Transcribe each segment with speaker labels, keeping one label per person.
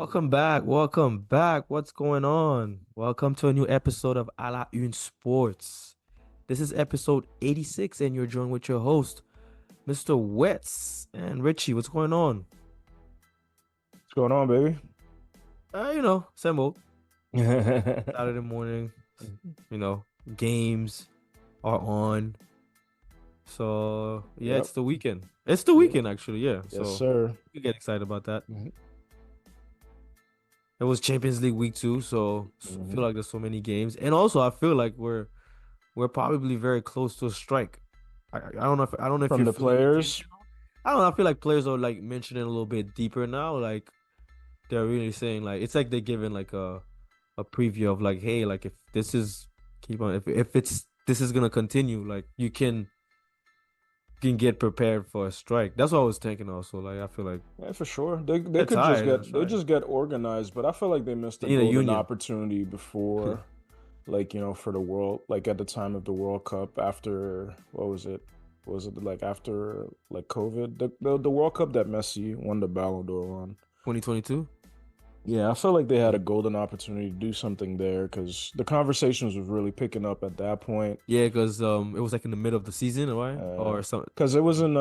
Speaker 1: Welcome back. Welcome back. What's going on? Welcome to a new episode of Une Sports. This is episode 86, and you're joined with your host, Mr. Wets and Richie. What's going on?
Speaker 2: What's going on, baby?
Speaker 1: Same old.
Speaker 2: Yep.
Speaker 1: Saturday morning, you know, games are on. So, yeah, it's the weekend. It's the
Speaker 2: Yep.
Speaker 1: weekend, actually. Yeah.
Speaker 2: Yes,
Speaker 1: So,
Speaker 2: sir.
Speaker 1: you get excited about that.
Speaker 2: hmm
Speaker 1: It was Champions League week too, so I feel
Speaker 2: hmm
Speaker 1: like there's so many games. And also, I feel like we're probably very close to a strike. I don't know if
Speaker 2: From
Speaker 1: you're
Speaker 2: the
Speaker 1: feeling it too.
Speaker 2: players,
Speaker 1: I don't know. I feel like players are like mentioning a little bit deeper now. Like they're really saying like it's like they're giving like a preview of like, hey, like if this is keep on if it's this is gonna continue, like you can get prepared for a strike. That's what I was thinking also. Like I feel like
Speaker 2: yeah, for sure. They
Speaker 1: they're
Speaker 2: could just
Speaker 1: tired of the
Speaker 2: they
Speaker 1: strike.
Speaker 2: just get organized, but I feel like they missed
Speaker 1: They
Speaker 2: a
Speaker 1: need a
Speaker 2: golden
Speaker 1: union.
Speaker 2: opportunity before, like for the world, like at the time of the World Cup after what was it? Was it like after like COVID? The World Cup that Messi won the Ballon d'Or on.
Speaker 1: 2022.
Speaker 2: Yeah, I felt like they had a golden opportunity to do something there because the conversations was really picking up at that point.
Speaker 1: Yeah, because it was like in the middle of the season, right? Or something.
Speaker 2: Because it was in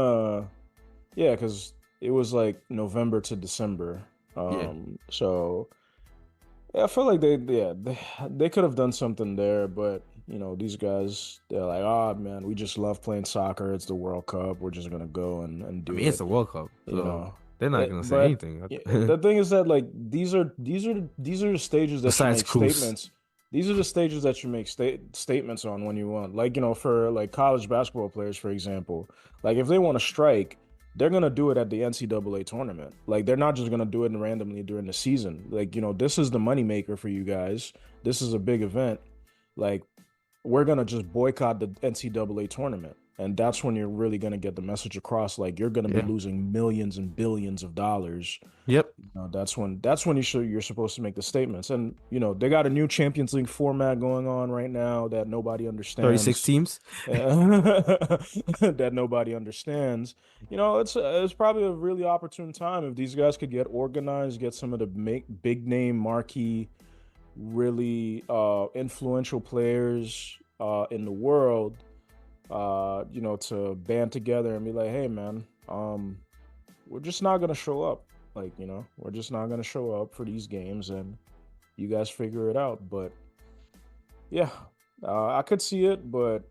Speaker 2: yeah, because it was like November to December.
Speaker 1: Yeah.
Speaker 2: So yeah, I feel like they could have done something there, but these guys they're like, oh man, we just love playing soccer. It's the World Cup. We're just gonna go and
Speaker 1: I
Speaker 2: do
Speaker 1: mean, it's
Speaker 2: it.
Speaker 1: a World Cup,
Speaker 2: You
Speaker 1: so
Speaker 2: know.
Speaker 1: they're not gonna say
Speaker 2: But
Speaker 1: anything.
Speaker 2: yeah, the thing is that like these are the stages that you
Speaker 1: Besides
Speaker 2: make
Speaker 1: Cruz.
Speaker 2: statements. These are the stages that you make statements on when you want. Like, for like college basketball players, for example, like if they want to strike, they're gonna do it at the NCAA tournament. Like they're not just gonna do it randomly during the season. Like, this is the moneymaker for you guys. This is a big event. Like we're gonna just boycott the NCAA tournament. And that's when you're really gonna get the message across. Like you're gonna be
Speaker 1: Yeah.
Speaker 2: losing millions and billions of dollars.
Speaker 1: Yep.
Speaker 2: That's when you're supposed to make the statements. And they got a new Champions League format going on right now that nobody
Speaker 1: 36
Speaker 2: understands.
Speaker 1: teams.
Speaker 2: That nobody understands. It's probably a really opportune time if these guys could get organized, get some of the big name marquee really influential players in the world, to band together and be like, hey, man, we're just not gonna show up. Like, we're just not gonna show up for these games, and you guys figure it out. But yeah, I could see it, but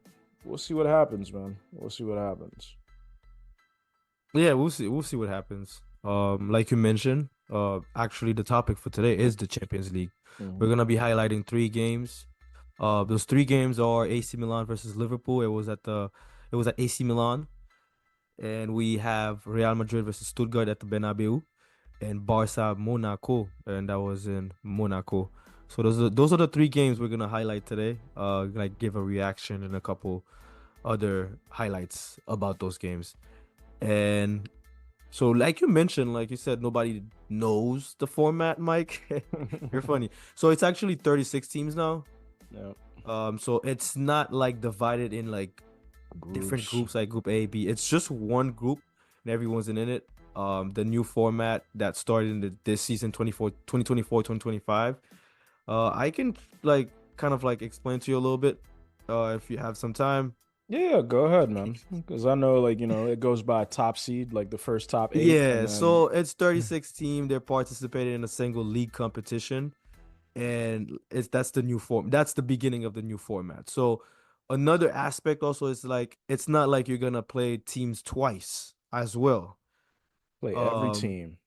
Speaker 2: we'll see what happens, man. We'll see what happens.
Speaker 1: Yeah, we'll see. We'll see what happens. Like you mentioned, actually the topic for today is the Champions League. We're
Speaker 2: hmm
Speaker 1: gonna be highlighting three games. Those three games are AC Milan versus Liverpool. It was at AC Milan, and we have Real Madrid versus Stuttgart at the Bernabeu, and Barca Monaco, and that was in Monaco. So those are the three games we're gonna highlight today. Like give a reaction and a couple other highlights about those games. And so, like you mentioned, like you said, nobody knows the format, Mike. You're funny. So it's actually 36 teams now.
Speaker 2: Yeah,
Speaker 1: So it's not like divided in like different
Speaker 2: groups.
Speaker 1: groups like group A, B. It's just one group and everyone's in it. The new format that started in this season 2024, 2025. I can like kind of like explain to you a little bit if you have some time.
Speaker 2: Yeah, go ahead, man. Because I know, like, it goes by top seed, like the first top eight, and
Speaker 1: Yeah,
Speaker 2: then
Speaker 1: so it's 36 team. They're participating in a single league competition, and that's the new form. That's the beginning of the new format. So another aspect also is like it's not like you're gonna play teams twice as well.
Speaker 2: play every
Speaker 1: Um,
Speaker 2: team.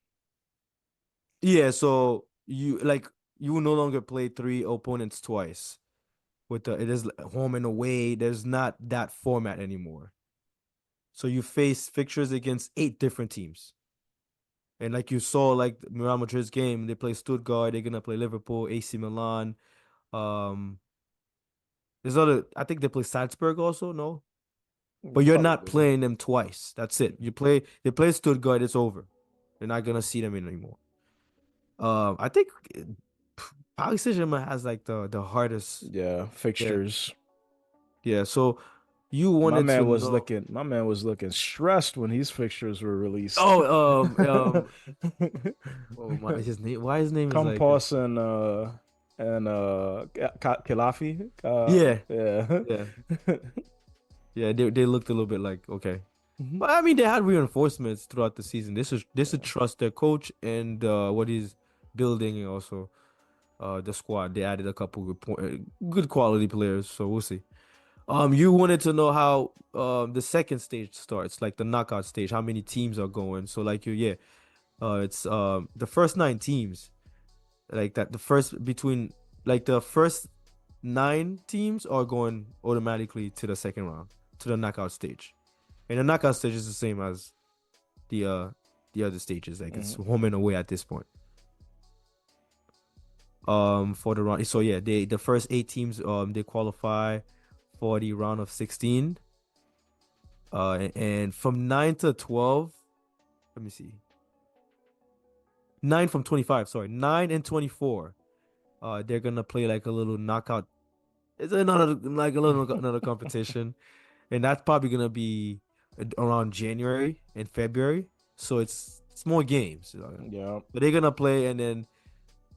Speaker 1: yeah, so you will no longer play three opponents twice with the it is home and away. There's not that format anymore. So you face fixtures against eight different teams. And like you saw, like Real Madrid's game, they play Stuttgart, they're gonna play Liverpool, AC Milan. Um, there's other. I think they play Salzburg also. No, but you're not
Speaker 2: Probably.
Speaker 1: playing them twice. That's it. They play Stuttgart. It's over. You're not gonna see them anymore. I think Paris Saint-Germain has like the hardest.
Speaker 2: Yeah,
Speaker 1: Yeah,
Speaker 2: fixtures.
Speaker 1: yeah. So You wanted to know.
Speaker 2: My man was looking stressed when these fixtures were released.
Speaker 1: Oh, oh my, his name. Why his name is like,
Speaker 2: Campos and Kilafi.
Speaker 1: yeah,
Speaker 2: Yeah.
Speaker 1: yeah, yeah. They looked a little bit like okay,
Speaker 2: Mhm.
Speaker 1: but I mean they had reinforcements throughout the season. This is trust their coach and what he's building, and also the squad. They added a couple good quality players, so we'll see. You wanted to know how the second stage starts, like the knockout stage, how many teams are going. So like yeah, it's the first nine teams, like that. The first between like the first nine teams are going automatically to the second round, to the knockout stage. And the knockout stage is the same as the uh the other stages. Like it's
Speaker 2: Mhm.
Speaker 1: home and away at this point. For the round, so yeah, the first eight teams they qualify for the round of 16. And from 9 to 12, let me see. 9 from 25, sorry. 9 and 24. They're gonna play like a little knockout. It's another like a little another competition. And that's probably gonna be around January and February. So it's more games.
Speaker 2: Yeah.
Speaker 1: But they're gonna play and then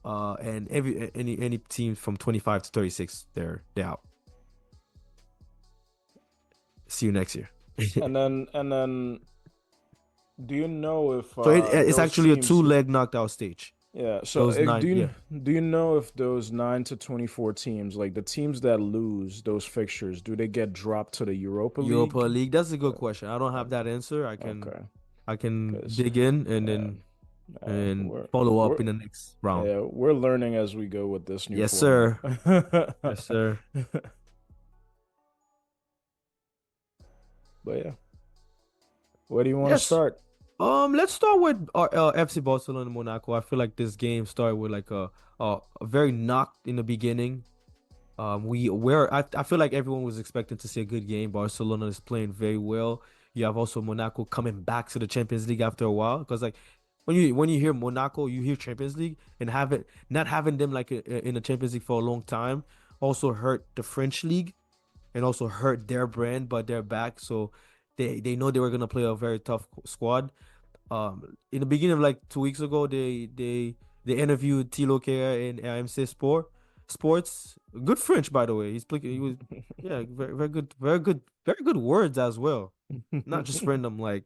Speaker 1: and any team from 25 to 36, they're out. See you next year.
Speaker 2: And then do you know if
Speaker 1: So it's
Speaker 2: those
Speaker 1: actually a
Speaker 2: teams
Speaker 1: two-leg knocked out stage.
Speaker 2: yeah, so
Speaker 1: Those nine, yeah.
Speaker 2: do you know if those 9 to 24 teams, like the teams that lose those fixtures, do they get dropped to the Europa
Speaker 1: Europa
Speaker 2: League?
Speaker 1: League. That's a good
Speaker 2: Uh,
Speaker 1: question. I don't have that answer.
Speaker 2: Okay,
Speaker 1: I can
Speaker 2: because
Speaker 1: dig in and
Speaker 2: yeah,
Speaker 1: then and
Speaker 2: we're
Speaker 1: follow up
Speaker 2: we're
Speaker 1: in the next round.
Speaker 2: yeah, we're learning as we go with this new
Speaker 1: Yes,
Speaker 2: format.
Speaker 1: sir. Yes, sir.
Speaker 2: But yeah, where do you want to
Speaker 1: Yes.
Speaker 2: start?
Speaker 1: Let's start with our FC Barcelona and Monaco. I feel like this game started with like a very knocked in the beginning. I feel like everyone was expecting to see a good game. Barcelona is playing very well. You have also Monaco coming back to the Champions League after a while because like when you hear Monaco, you hear Champions League and have not having them like in the Champions League for a long time also hurt the French league and also hurt their brand, but they're back, so they know they were gonna play a very tough squad. In the beginning of like 2 weeks ago, they interviewed Tilo Kea in MC Sports. Good French, by the way. He was yeah, very good, very good words as well. Not just random like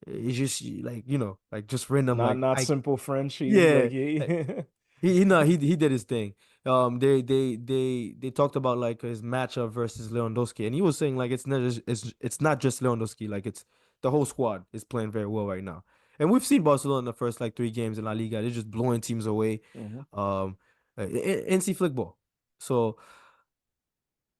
Speaker 1: it's just like like just random like
Speaker 2: Not
Speaker 1: I
Speaker 2: simple French. He like
Speaker 1: yeah.
Speaker 2: he
Speaker 1: He did his thing. They talked about like his matchup versus Lewandowski, and he was saying like it's not just Lewandowski, like it's the whole squad is playing very well right now. And we've seen Barcelona in the first like three games in La Liga, they're just blowing teams away.
Speaker 2: Mhm.
Speaker 1: NC football. So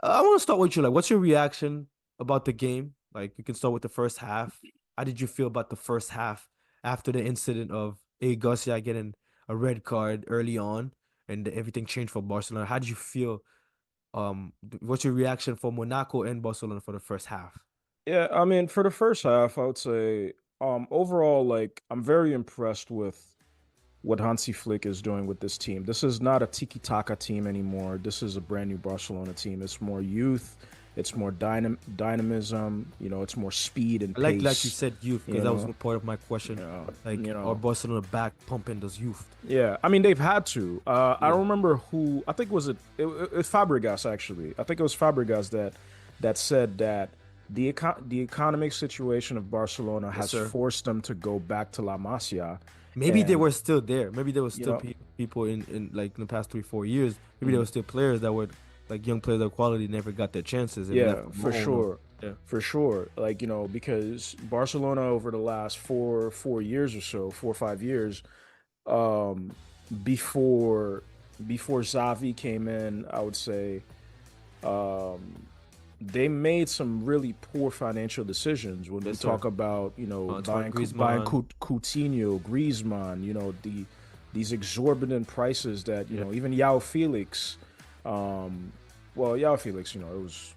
Speaker 1: I want to start with you. Like, what's your reaction about the game? Like, you can start with the first half. How did you feel about the first half after the incident of A. Garcia getting a red card early on and everything changed for Barcelona? How did you feel? What's your reaction for Monaco and Barcelona for the first half?
Speaker 2: Yeah, I mean, for the first half, I would say, overall, like, I'm very impressed with what Hansi Flick is doing with this team. This is not a tiki-taka team anymore. This is a brand new Barcelona team. It's more youth, it's more dynamism, it's more speed and
Speaker 1: Like you
Speaker 2: pace,
Speaker 1: said, youth, because
Speaker 2: you
Speaker 1: that was
Speaker 2: know,
Speaker 1: part of my question. Like,
Speaker 2: you
Speaker 1: are
Speaker 2: know.
Speaker 1: Barcelona back pumping those youth?
Speaker 2: Yeah, I mean they've had to. I
Speaker 1: Yeah.
Speaker 2: don't remember who. I think it was Fabregas actually. I think it was Fabregas that said that the economic situation of Barcelona
Speaker 1: Yes,
Speaker 2: has
Speaker 1: sir.
Speaker 2: forced them to go back to La Masia,
Speaker 1: Maybe they
Speaker 2: and
Speaker 1: were still there. Maybe there was
Speaker 2: you
Speaker 1: still
Speaker 2: know,
Speaker 1: people in like in the past 3 4 years. Maybe there
Speaker 2: mhm,
Speaker 1: were still players that were like young players of quality never got their chances and
Speaker 2: yeah,
Speaker 1: left
Speaker 2: for
Speaker 1: alone. Or
Speaker 2: sure,
Speaker 1: yeah,
Speaker 2: for sure. Like because Barcelona over the last four years or so, 4 or 5 years, um, before before Xavi came in, I would say. Um, they made some really poor financial decisions when we
Speaker 1: yes, sir.
Speaker 2: talk about
Speaker 1: Antoine
Speaker 2: buying
Speaker 1: Griezmann.
Speaker 2: Coutinho, Griezmann, these exorbitant prices that
Speaker 1: Yeah,
Speaker 2: even Yao Felix, well Yao Felix,
Speaker 1: it was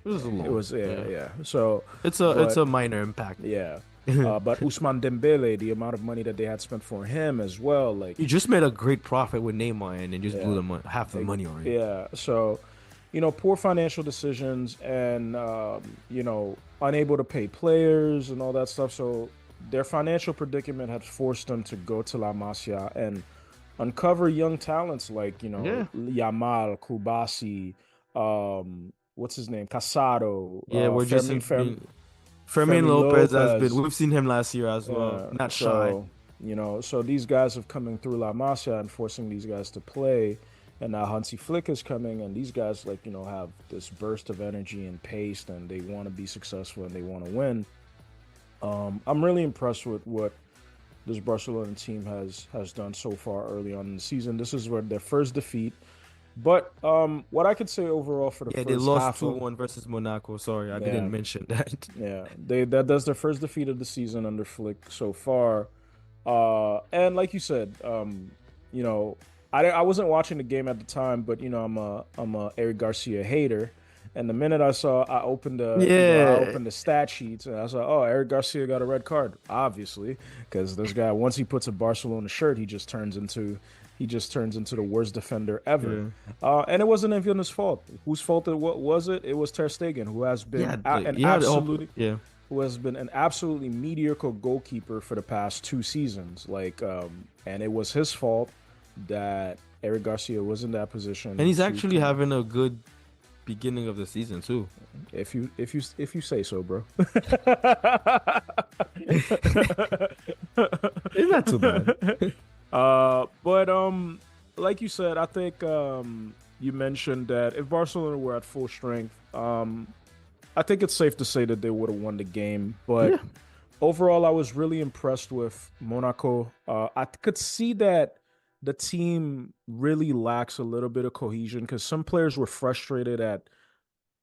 Speaker 1: a
Speaker 2: it
Speaker 1: loan.
Speaker 2: was yeah
Speaker 1: Yeah,
Speaker 2: yeah. So,
Speaker 1: it's
Speaker 2: but
Speaker 1: a minor impact.
Speaker 2: yeah, but Usman Dembele, the amount of money that they had spent for him as well, like
Speaker 1: You just made a great profit with Neymar and just blew
Speaker 2: yeah,
Speaker 1: half the money already.
Speaker 2: yeah. So. poor financial decisions and unable to pay players and all that stuff. So their financial predicament had forced them to go to La Masia and uncover young talents like
Speaker 1: Yeah.
Speaker 2: Yamal, Kubasi, what's his name, Casado,
Speaker 1: Yeah, we're just Fermin
Speaker 2: Fermin
Speaker 1: Lopez has been,
Speaker 2: Lopez.
Speaker 1: we've seen him last year as well. Not shy.
Speaker 2: So so these guys have coming through La Masia and forcing these guys to play. And now Hansi Flick is coming, and these guys have this burst of energy and pace, and they want to be successful and they want to win. I'm really impressed with what this Barcelona team has done so far early on in the season. This is their first defeat, but what I could say overall for the
Speaker 1: Yeah, they
Speaker 2: first
Speaker 1: lost
Speaker 2: half of
Speaker 1: 2-1 versus Monaco. Sorry, I
Speaker 2: yeah,
Speaker 1: didn't mention that.
Speaker 2: yeah, that's their first defeat of the season under Flick so far. And like you said, you know, I wasn't watching the game at the time, but I'm a Eric Garcia hater. And the minute I
Speaker 1: Yeah.
Speaker 2: opened the stat sheets and I saw, oh, Eric Garcia got a red card, obviously, because this guy once he puts a Barcelona shirt, he just turns into the worst defender ever.
Speaker 1: Yeah.
Speaker 2: And it wasn't even his fault. Whose fault was it? It was Ter Stegen,
Speaker 1: Yeah, yeah.
Speaker 2: who has been an absolutely mediocre goalkeeper for the past 2 seasons. And it was his fault that Eric Garcia was in that
Speaker 1: And
Speaker 2: position
Speaker 1: he's
Speaker 2: to
Speaker 1: actually
Speaker 2: come in.
Speaker 1: having a good beginning of the season too.
Speaker 2: If you say so, bro.
Speaker 1: It's not too bad.
Speaker 2: But like you said, I think you mentioned that if Barcelona were at full strength, I think it's safe to say that they would have won the game. But
Speaker 1: Yeah.
Speaker 2: overall, I was really impressed with Monaco. I could see that the team really lacks a little bit of cohesion because some players were frustrated at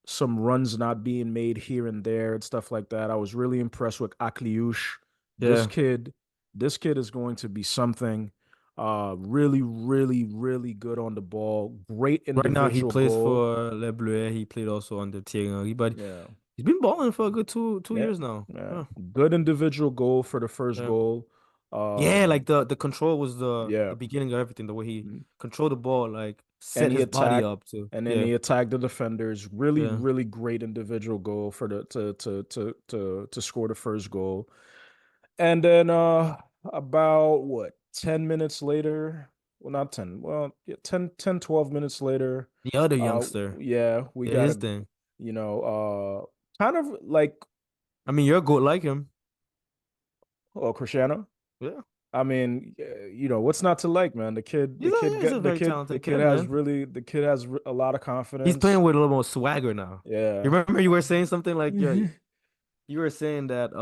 Speaker 2: some runs not being made here and there and stuff like that. I was really impressed with Akliush. This
Speaker 1: Yeah.
Speaker 2: kid, this kid is going to be something. Really, really, really good on the ball. Great
Speaker 1: Right now he
Speaker 2: individual
Speaker 1: plays
Speaker 2: goal.
Speaker 1: for Le Bleu. He played also under Thierry, but
Speaker 2: Yeah,
Speaker 1: he's been balling for a good two
Speaker 2: yeah,
Speaker 1: years now.
Speaker 2: yeah.
Speaker 1: Yeah.
Speaker 2: Good individual goal for the first
Speaker 1: Yeah.
Speaker 2: goal.
Speaker 1: Yeah,
Speaker 2: Um,
Speaker 1: like the control was the
Speaker 2: yeah.
Speaker 1: beginning of everything. The way he
Speaker 2: Mm.
Speaker 1: controlled the ball, like
Speaker 2: And
Speaker 1: set
Speaker 2: he
Speaker 1: his body
Speaker 2: attacked
Speaker 1: up to.
Speaker 2: and then
Speaker 1: Yeah.
Speaker 2: he attacked the defenders. Really,
Speaker 1: Yeah.
Speaker 2: really great individual goal for the to score the first goal. And then about what 10 minutes later, well not 10, well yeah, 12 minutes later,
Speaker 1: The other youngster
Speaker 2: yeah, we
Speaker 1: did
Speaker 2: got
Speaker 1: his
Speaker 2: a
Speaker 1: thing.
Speaker 2: kind of like
Speaker 1: I mean, you're good like him.
Speaker 2: Cristiano.
Speaker 1: Yeah.
Speaker 2: I mean, what's not to like, man?
Speaker 1: He's a very
Speaker 2: The
Speaker 1: talented
Speaker 2: kid
Speaker 1: kid,
Speaker 2: has
Speaker 1: man.
Speaker 2: really the kid has a lot of
Speaker 1: He's
Speaker 2: confidence.
Speaker 1: playing with a little more swagger now. You
Speaker 2: Yeah.
Speaker 1: remember you were saying something like you were saying that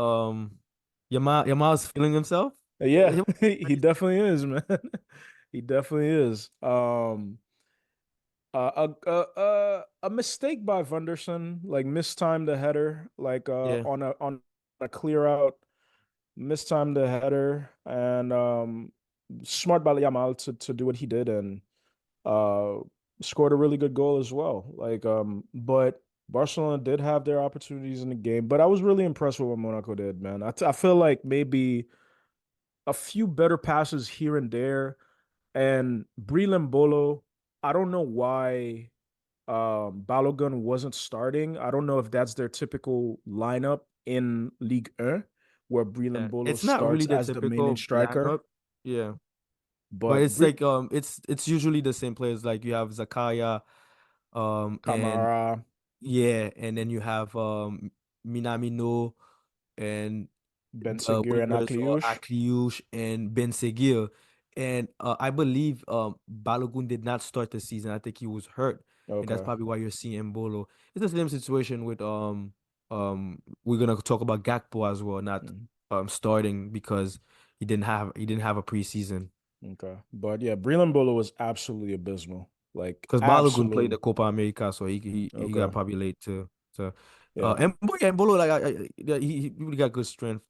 Speaker 1: Yamal's feeling himself.
Speaker 2: Yeah, he definitely is, man. He definitely is. A mistake by Vunderson, like mistimed the header, like
Speaker 1: Yeah.
Speaker 2: on a clear out, mistimed the header, and smart by Yamal to do what he did and uh scored a really good goal as well. But Barcelona did have their opportunities in the game, but I was really impressed with what Monaco did, man. I feel like maybe a few better passes here and there. And Breland Bolo, I don't know why Balogun wasn't starting. I don't know if that's their typical lineup in Ligue 1, where
Speaker 1: Yeah.
Speaker 2: Breland Bolo
Speaker 1: It's not really
Speaker 2: starts
Speaker 1: the
Speaker 2: as the main
Speaker 1: typical
Speaker 2: striker.
Speaker 1: lineup. Yeah. But
Speaker 2: But
Speaker 1: it's like it's usually the same players. Like you have Zakaya, and
Speaker 2: Kamara,
Speaker 1: yeah, and then you have Minamino and
Speaker 2: Ben
Speaker 1: the
Speaker 2: Seguir, and
Speaker 1: wingers or
Speaker 2: Akliush.
Speaker 1: Akliush and Ben Seguir. And I believe Balogun did not start the season. I think he was hurt, and that's
Speaker 2: Okay.
Speaker 1: probably why you're seeing Mbolo. It's the same situation with we're gonna talk about Gakpo as well, not
Speaker 2: Mhm.
Speaker 1: starting because he didn't have a preseason.
Speaker 2: Okay. But yeah, Breland Bolo was absolutely abysmal. Like
Speaker 1: Because Balogun played the
Speaker 2: absolute.
Speaker 1: Copa America, so he got
Speaker 2: Okay.
Speaker 1: probably late to
Speaker 2: Yeah.
Speaker 1: and Mbolo like yeah, he really got good strength.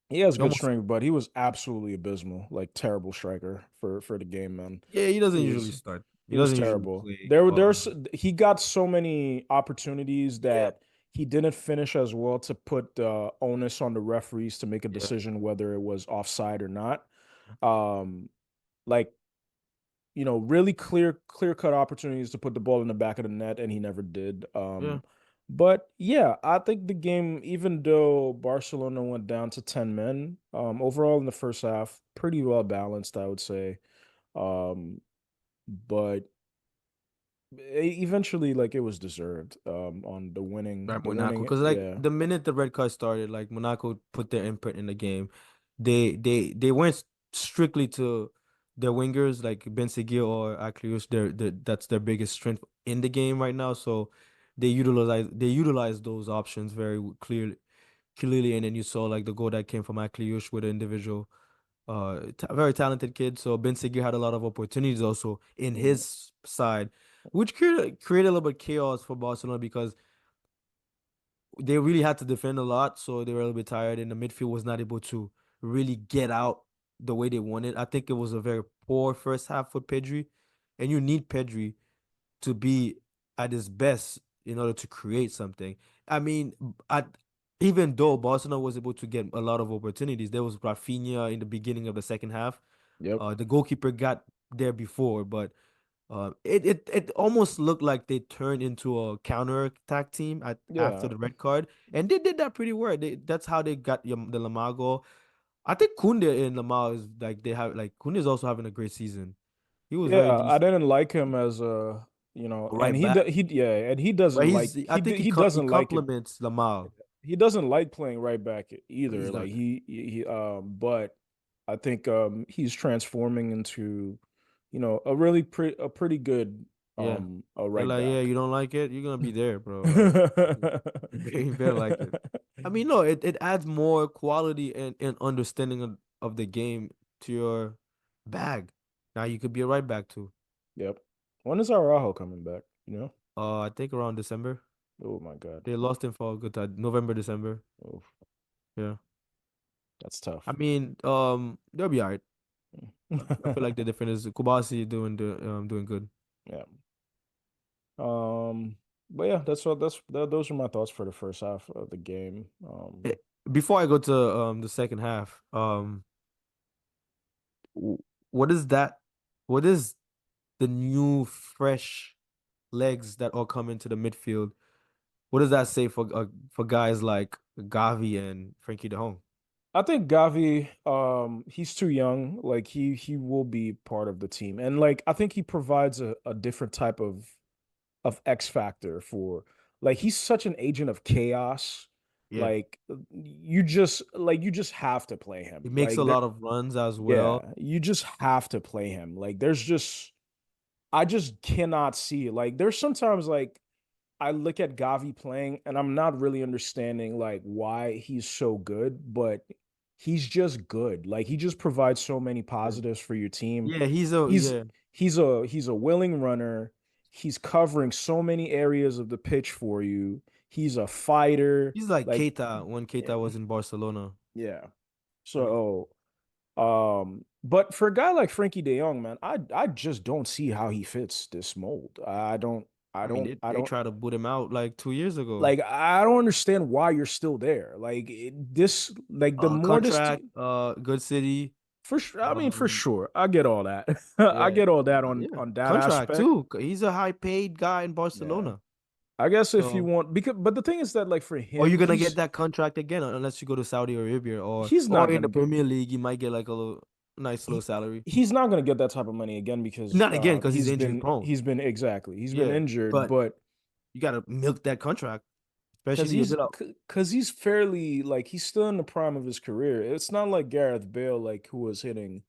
Speaker 2: He has
Speaker 1: He
Speaker 2: good
Speaker 1: almost
Speaker 2: strength, but he was absolutely abysmal. Like terrible striker for the game, man.
Speaker 1: yeah, he doesn't
Speaker 2: He
Speaker 1: usually
Speaker 2: was
Speaker 1: start. He
Speaker 2: he was
Speaker 1: doesn't usually
Speaker 2: terrible.
Speaker 1: play.
Speaker 2: He got so many opportunities
Speaker 1: Yeah,
Speaker 2: that he didn't finish as well to put the onus on the referees to make a
Speaker 1: yeah,
Speaker 2: decision whether it was offside or not. Um, like really clear cut opportunities to put the ball in the back of the net, and he never did.
Speaker 1: Yeah,
Speaker 2: But yeah, I think the game, even though Barcelona went down to 10 men, overall in the first half, pretty well balanced, I would say. Um, but eventually, like, it was deserved on
Speaker 1: by
Speaker 2: the
Speaker 1: Monaco.
Speaker 2: winning,
Speaker 1: Because like
Speaker 2: yeah.
Speaker 1: the minute the red card started, like Monaco put their input in the game. They went strictly to their wingers like Ben Seguir or Aklius. That's their biggest strength in the game right now. So they utilize those options very clearly, and then you saw like the goal that came from Aklius with an individual very talented kid. So Ben Seguir had a lot of opportunities also in
Speaker 2: Mm,
Speaker 1: his side, which created a little bit chaos for Barcelona because they really had to defend a lot, so they were a little bit tired, and the midfield was not able to really get out the way they wanted. I think it was a very poor first half for Pedri, and you need Pedri to be at his best in order to create something. I mean, even though Barcelona was able to get a lot of opportunities, there was Rafinha in the beginning of the second half.
Speaker 2: yep.
Speaker 1: The goalkeeper got there before, but it almost looked like they turned into a counter attack team after
Speaker 2: Yeah.
Speaker 1: the red card, and they did that pretty well. That's how they got the Lamar goal. I think Kunde and Lamar is like they have like Kunde is also having a great season. He was very
Speaker 2: Yeah, I
Speaker 1: decent
Speaker 2: didn't like him as a, and
Speaker 1: right back,
Speaker 2: he
Speaker 1: but
Speaker 2: doesn't like
Speaker 1: I think
Speaker 2: he
Speaker 1: he
Speaker 2: doesn't like it.
Speaker 1: complements Lamar.
Speaker 2: He doesn't like playing right back either.
Speaker 1: He's
Speaker 2: Like
Speaker 1: not.
Speaker 2: but I think he's transforming into, a pretty good
Speaker 1: Yeah,
Speaker 2: a
Speaker 1: they're
Speaker 2: right
Speaker 1: like, yeah,
Speaker 2: back.
Speaker 1: you don't like it, you're gonna be there, bro. Like, you better like it. I mean, no, it adds more quality and understanding of the game to your bag. Now you could be a right back too.
Speaker 2: Yep. When is Araujo coming back?
Speaker 1: I think around December.
Speaker 2: Oh my God.
Speaker 1: They lost him for a good time. November, December.
Speaker 2: Oh,
Speaker 1: Yeah.
Speaker 2: that's
Speaker 1: I
Speaker 2: tough.
Speaker 1: mean, they'll be all right. I feel like the difference is Kubasi doing good.
Speaker 2: Yeah. But yeah, those are my thoughts for the first half of the game.
Speaker 1: Eh, Before I go to the second half, w- what is that? What is the new fresh legs that all come into the midfield? What does that say for guys like Gavi and Frankie De Jong?
Speaker 2: I think Gavi, he's too young. Like, he will be part of the team, and like, I think he provides a different type of X factor for, like, he's such an agent of chaos.
Speaker 1: Yeah,
Speaker 2: Like, you just have to play
Speaker 1: he
Speaker 2: him.
Speaker 1: makes a
Speaker 2: Like, there,
Speaker 1: lot of runs as well.
Speaker 2: yeah, you just have to play him. Like, I just cannot see it. Like, there's sometimes, like, I look at Gavi playing and I'm not really understanding like why he's so good, but he's just good. Like, he just provides so many
Speaker 1: Yeah,
Speaker 2: positives for your team.
Speaker 1: yeah,
Speaker 2: He's
Speaker 1: yeah,
Speaker 2: he's a willing runner. He's covering so many areas of the pitch for you. He's a fighter.
Speaker 1: he's like
Speaker 2: Like,
Speaker 1: Keita when
Speaker 2: yeah.
Speaker 1: Keita was in Barcelona.
Speaker 2: Yeah.
Speaker 1: Yeah,
Speaker 2: So, but for a guy like Frankie De Jong, man, I just don't see how he fits this mold.
Speaker 1: I mean
Speaker 2: I
Speaker 1: they
Speaker 2: don't
Speaker 1: tried to boot him out like 2 years ago.
Speaker 2: like, I don't understand why you're still there. Like, like, the more this
Speaker 1: Contract,
Speaker 2: team,
Speaker 1: good city.
Speaker 2: for sure. I mean, for
Speaker 1: Um,
Speaker 2: sure, I get all that. I
Speaker 1: yeah,
Speaker 2: get all that
Speaker 1: yeah,
Speaker 2: on that
Speaker 1: contract
Speaker 2: aspect.
Speaker 1: too. He's a high paid guy in
Speaker 2: Yeah,
Speaker 1: Barcelona.
Speaker 2: I guess if you
Speaker 1: So,
Speaker 2: want, because, but the thing is that, like, for
Speaker 1: or
Speaker 2: him,
Speaker 1: you're gonna get that contract again unless you go to Saudi Arabia
Speaker 2: he's
Speaker 1: or
Speaker 2: not
Speaker 1: in the
Speaker 2: gonna get
Speaker 1: Premier League, you might get like a little nice little
Speaker 2: he,
Speaker 1: salary.
Speaker 2: he's not gonna get that type of money again because
Speaker 1: Not again because he's injury prone.
Speaker 2: he's been
Speaker 1: Yeah,
Speaker 2: injured,
Speaker 1: but
Speaker 2: but
Speaker 1: you gotta milk that contract,
Speaker 2: because
Speaker 1: especially a bit of.
Speaker 2: he's fairly, like, he's still in the prime of his career. It's not like Gareth Bale, like, who was hitting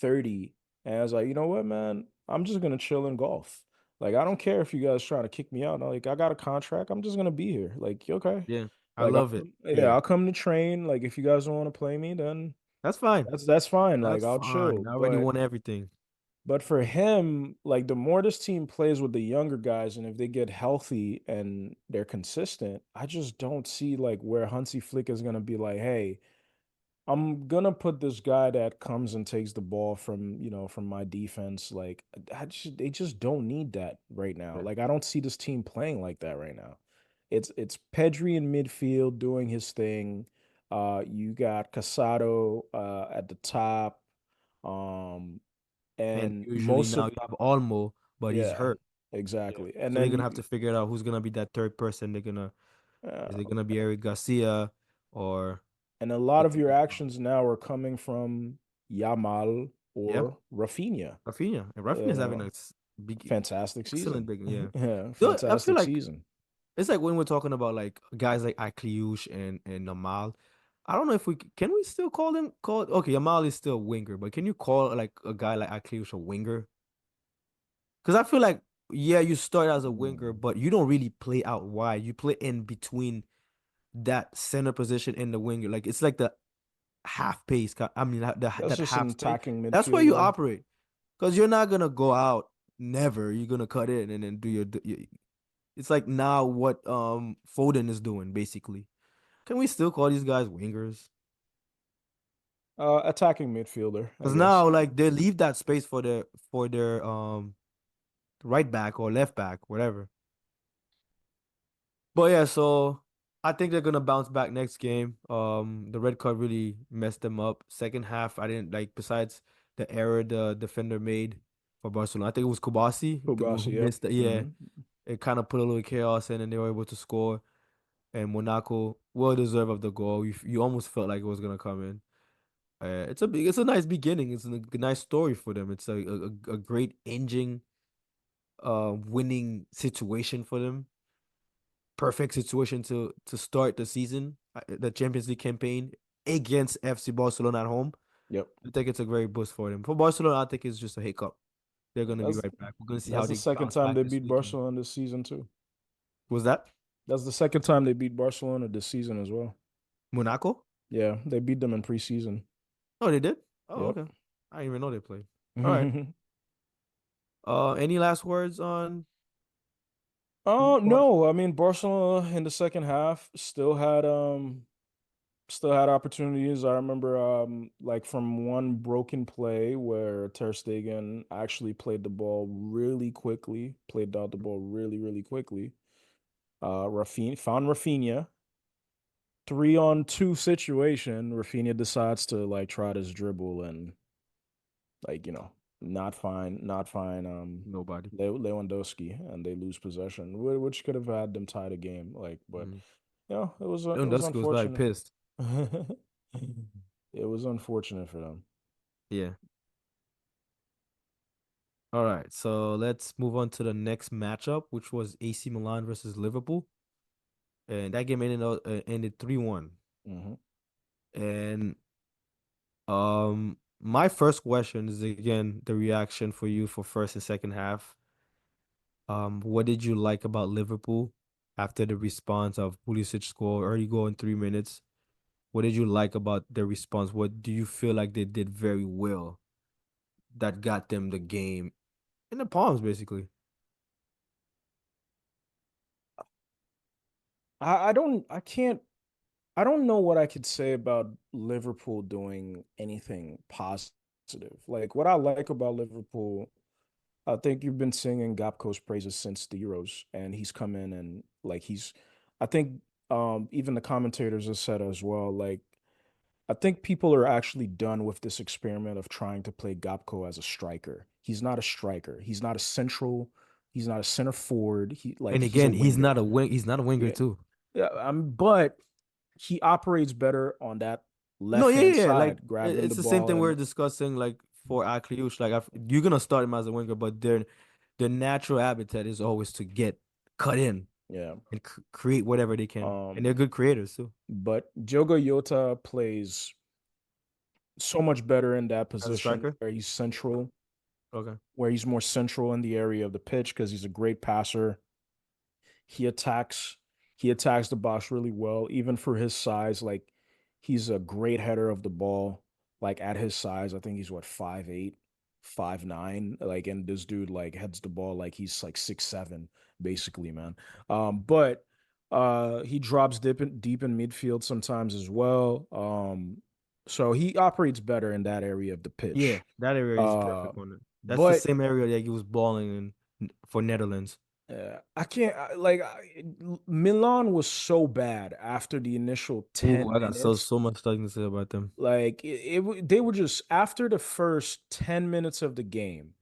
Speaker 2: 30, and I was like, you know what, man, I'm just gonna chill and golf. Like, I don't care if you guys trying to kick me out. Like, I got a contract. I'm just gonna be here. Like, okay.
Speaker 1: Yeah, I
Speaker 2: Like,
Speaker 1: love it.
Speaker 2: yeah,
Speaker 1: Yeah,
Speaker 2: I'll come to train. Like, if you guys don't want to play me, then
Speaker 1: that's fine.
Speaker 2: that's fine. Like,
Speaker 1: That's
Speaker 2: I'll chill.
Speaker 1: fine. I already won everything.
Speaker 2: But for him, like, the more this team plays with the younger guys, and if they get healthy and they're consistent, I just don't see like where Hansi Flick is gonna be like, hey, I'm gonna put this guy that comes and takes the ball from, from my defense. Like, they just don't need that right now.
Speaker 1: Yeah.
Speaker 2: Like, I don't see this team playing like that right now. It's Pedri in midfield doing his thing. You got Casado at the top. Um,
Speaker 1: And
Speaker 2: and
Speaker 1: usually
Speaker 2: most
Speaker 1: now
Speaker 2: of
Speaker 1: you have Olmo, but he's
Speaker 2: yeah,
Speaker 1: hurt. Yeah.
Speaker 2: exactly. And
Speaker 1: So they're
Speaker 2: then
Speaker 1: gonna have to figure it out who's gonna be that third person. Is it
Speaker 2: uh,
Speaker 1: gonna be Eric Garcia or
Speaker 2: and a lot of
Speaker 1: it's
Speaker 2: your actions now are coming from Yamal
Speaker 1: yeah,
Speaker 2: or Rafinha.
Speaker 1: Rafinha. And
Speaker 2: You
Speaker 1: Rafinha's having a
Speaker 2: know,
Speaker 1: big,
Speaker 2: fantastic
Speaker 1: excellent
Speaker 2: season.
Speaker 1: big yeah.
Speaker 2: Yeah,
Speaker 1: I feel
Speaker 2: fantastic
Speaker 1: like
Speaker 2: season.
Speaker 1: it's like when we're talking about like guys like Akliush and Namal. I don't know if can we still call okay, Yamal is still a winger, but can you call like a guy like Akliush a winger? Because I feel like yeah, you start as a winger,
Speaker 2: Mm.
Speaker 1: but you don't really play out wide. You play in between that center position and the winger. Like it's like the half pace. I mean
Speaker 2: That's
Speaker 1: that
Speaker 2: just an
Speaker 1: half space.
Speaker 2: attacking
Speaker 1: That's where you
Speaker 2: midfielder.
Speaker 1: operate. Because you're not gonna go out. Never. You're gonna cut in and then it's like now what Foden is doing basically. Can we still call these guys wingers?
Speaker 2: Attacking midfielder, I
Speaker 1: Because
Speaker 2: guess.
Speaker 1: now like they leave that space for their right back or left back, whatever. But yeah, so I think they're gonna bounce back next game. The red card really messed them up. Second half, I didn't like besides the error the defender made for Barcelona. I think it was Kubasi who
Speaker 2: Kubasi, yep.
Speaker 1: missed it. Yeah,
Speaker 2: Hmm.
Speaker 1: it kind of put a little chaos in, and they were able to score. And Monaco well deserved of the goal. You almost felt like it was gonna come in. It's a nice beginning. It's a nice story for them. It's a great engine, winning situation for them. Perfect situation to start the season, the Champions League campaign against FC Barcelona at home.
Speaker 2: Yep.
Speaker 1: I think it's a great boost for them. For Barcelona, I think it's just a hiccup. They're gonna be
Speaker 2: That's
Speaker 1: right back. We're gonna see how
Speaker 2: that's the
Speaker 1: they
Speaker 2: second
Speaker 1: bounce
Speaker 2: time
Speaker 1: back
Speaker 2: they
Speaker 1: this
Speaker 2: beat
Speaker 1: weekend.
Speaker 2: Barcelona this season too.
Speaker 1: Was that
Speaker 2: That's the second time they beat Barcelona this season as well.
Speaker 1: Monaco?
Speaker 2: Yeah, they beat them in preseason.
Speaker 1: Oh, they did. Oh,
Speaker 2: Yep.
Speaker 1: okay. I didn't even know they played. All right. Any last words on
Speaker 2: Oh
Speaker 1: Barcelona?
Speaker 2: no, I mean Barcelona in the second half still had opportunities. I remember like from one broken play where Ter Stegen actually played the ball really quickly, played out the ball really quickly. Rafinha found Rafinha, 3-on-2 situation. Rafinha decides to like try this dribble and like not fine
Speaker 1: Nobody.
Speaker 2: Lewandowski, and they lose possession, which could have had them tie the game. Like, but
Speaker 1: Mhm.
Speaker 2: it was
Speaker 1: Lewandowski was probably
Speaker 2: unfortunate.
Speaker 1: pissed.
Speaker 2: It was unfortunate for them.
Speaker 1: Yeah. All right. So let's move on to the next matchup, which was AC Milan versus Liverpool. And that game ended 3-1.
Speaker 2: Hmm.
Speaker 1: And my first question is again the reaction for you for first and second half. What did you like about Liverpool after the response of Pulisic score early goal in 3 minutes? What did you like about their response? What do you feel like they did very well that got them the game in the palms, basically?
Speaker 2: I don't know what I could say about Liverpool doing anything positive. Like, what I like about Liverpool, I think you've been singing Gapco's praises since the Euros, and he's come in and like I think even the commentators have said as well, like I think people are actually done with this experiment of trying to play Gapco as a striker. He's not a striker. He's not a central. He's not a center forward.
Speaker 1: And
Speaker 2: He's a
Speaker 1: again,
Speaker 2: winger.
Speaker 1: he's not a winger
Speaker 2: Yeah,
Speaker 1: too.
Speaker 2: yeah. But he operates better on that
Speaker 1: No,
Speaker 2: left
Speaker 1: yeah,
Speaker 2: hand
Speaker 1: yeah, yeah. Like
Speaker 2: side, grabbing the
Speaker 1: it's the same
Speaker 2: ball
Speaker 1: thing we're
Speaker 2: and
Speaker 1: discussing. Like for Akliush, like you're gonna start him as a winger, but their natural habitat is always to get cut in
Speaker 2: yeah.
Speaker 1: and create whatever they can, and
Speaker 2: Um,
Speaker 1: they're good creators too.
Speaker 2: but Jogo Yota plays so much better in that
Speaker 1: As a
Speaker 2: position
Speaker 1: striker,
Speaker 2: where he's central,
Speaker 1: okay,
Speaker 2: where he's more central in the area of the pitch because he's a great passer. He attacks he attacks the box really well, even for his size. Like he's a great header of the ball. Like at his size, I think he's what 5'8", 5'9". Like, and this dude like heads the ball like he's like 6'7", basically, man. But he drops deep in midfield sometimes as well. So he operates better in that area of the
Speaker 1: yeah,
Speaker 2: pitch.
Speaker 1: that area is
Speaker 2: Uh,
Speaker 1: perfect on it. That's the
Speaker 2: but
Speaker 1: same area that he was balling in for Netherlands.
Speaker 2: Yeah, I can't Milan was so bad after the initial
Speaker 1: Ooh,
Speaker 2: 10
Speaker 1: I got so
Speaker 2: minutes.
Speaker 1: so much thing to say about them.
Speaker 2: Like they were just after the first 10 minutes of the game,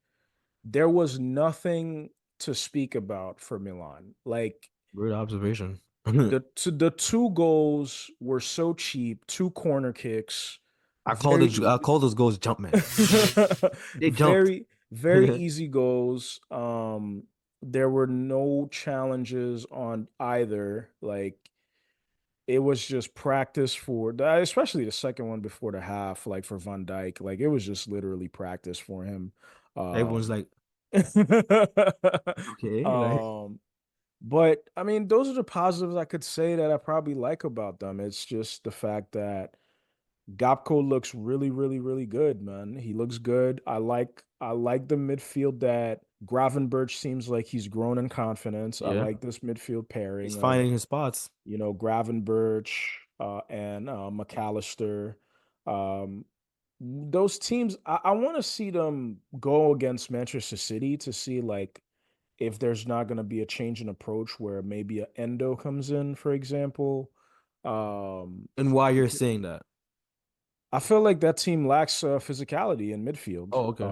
Speaker 2: there was nothing to speak about for Milan. Like
Speaker 1: Great observation.
Speaker 2: the two goals were so cheap, two corner kicks,
Speaker 1: I
Speaker 2: very
Speaker 1: call those goals jump man. They jumped.
Speaker 2: very easy goals. There were no challenges on either. Like it was just practice for especially the second one before the half, like for Van Dijk. Like it was just literally practice for him.
Speaker 1: Everyone's
Speaker 2: Um
Speaker 1: like, okay, like
Speaker 2: um but I mean, those are the positives I could say that I probably like about them. It's just the fact that Gapco looks really, really, really good, man. He looks good. I like the midfield that Gravenberch seems like he's grown in confidence. I
Speaker 1: yeah,
Speaker 2: like this midfield
Speaker 1: he's
Speaker 2: pairing of,
Speaker 1: finding his spots.
Speaker 2: Gravenberch and McAllister. Um, those teams, I want to see them go against Manchester City to see like if there's not going to be a change in approach where maybe a Endo comes in, for example.
Speaker 1: And why you're
Speaker 2: Because
Speaker 1: saying that?
Speaker 2: I feel like that team lacks physicality in midfield.
Speaker 1: Oh, okay.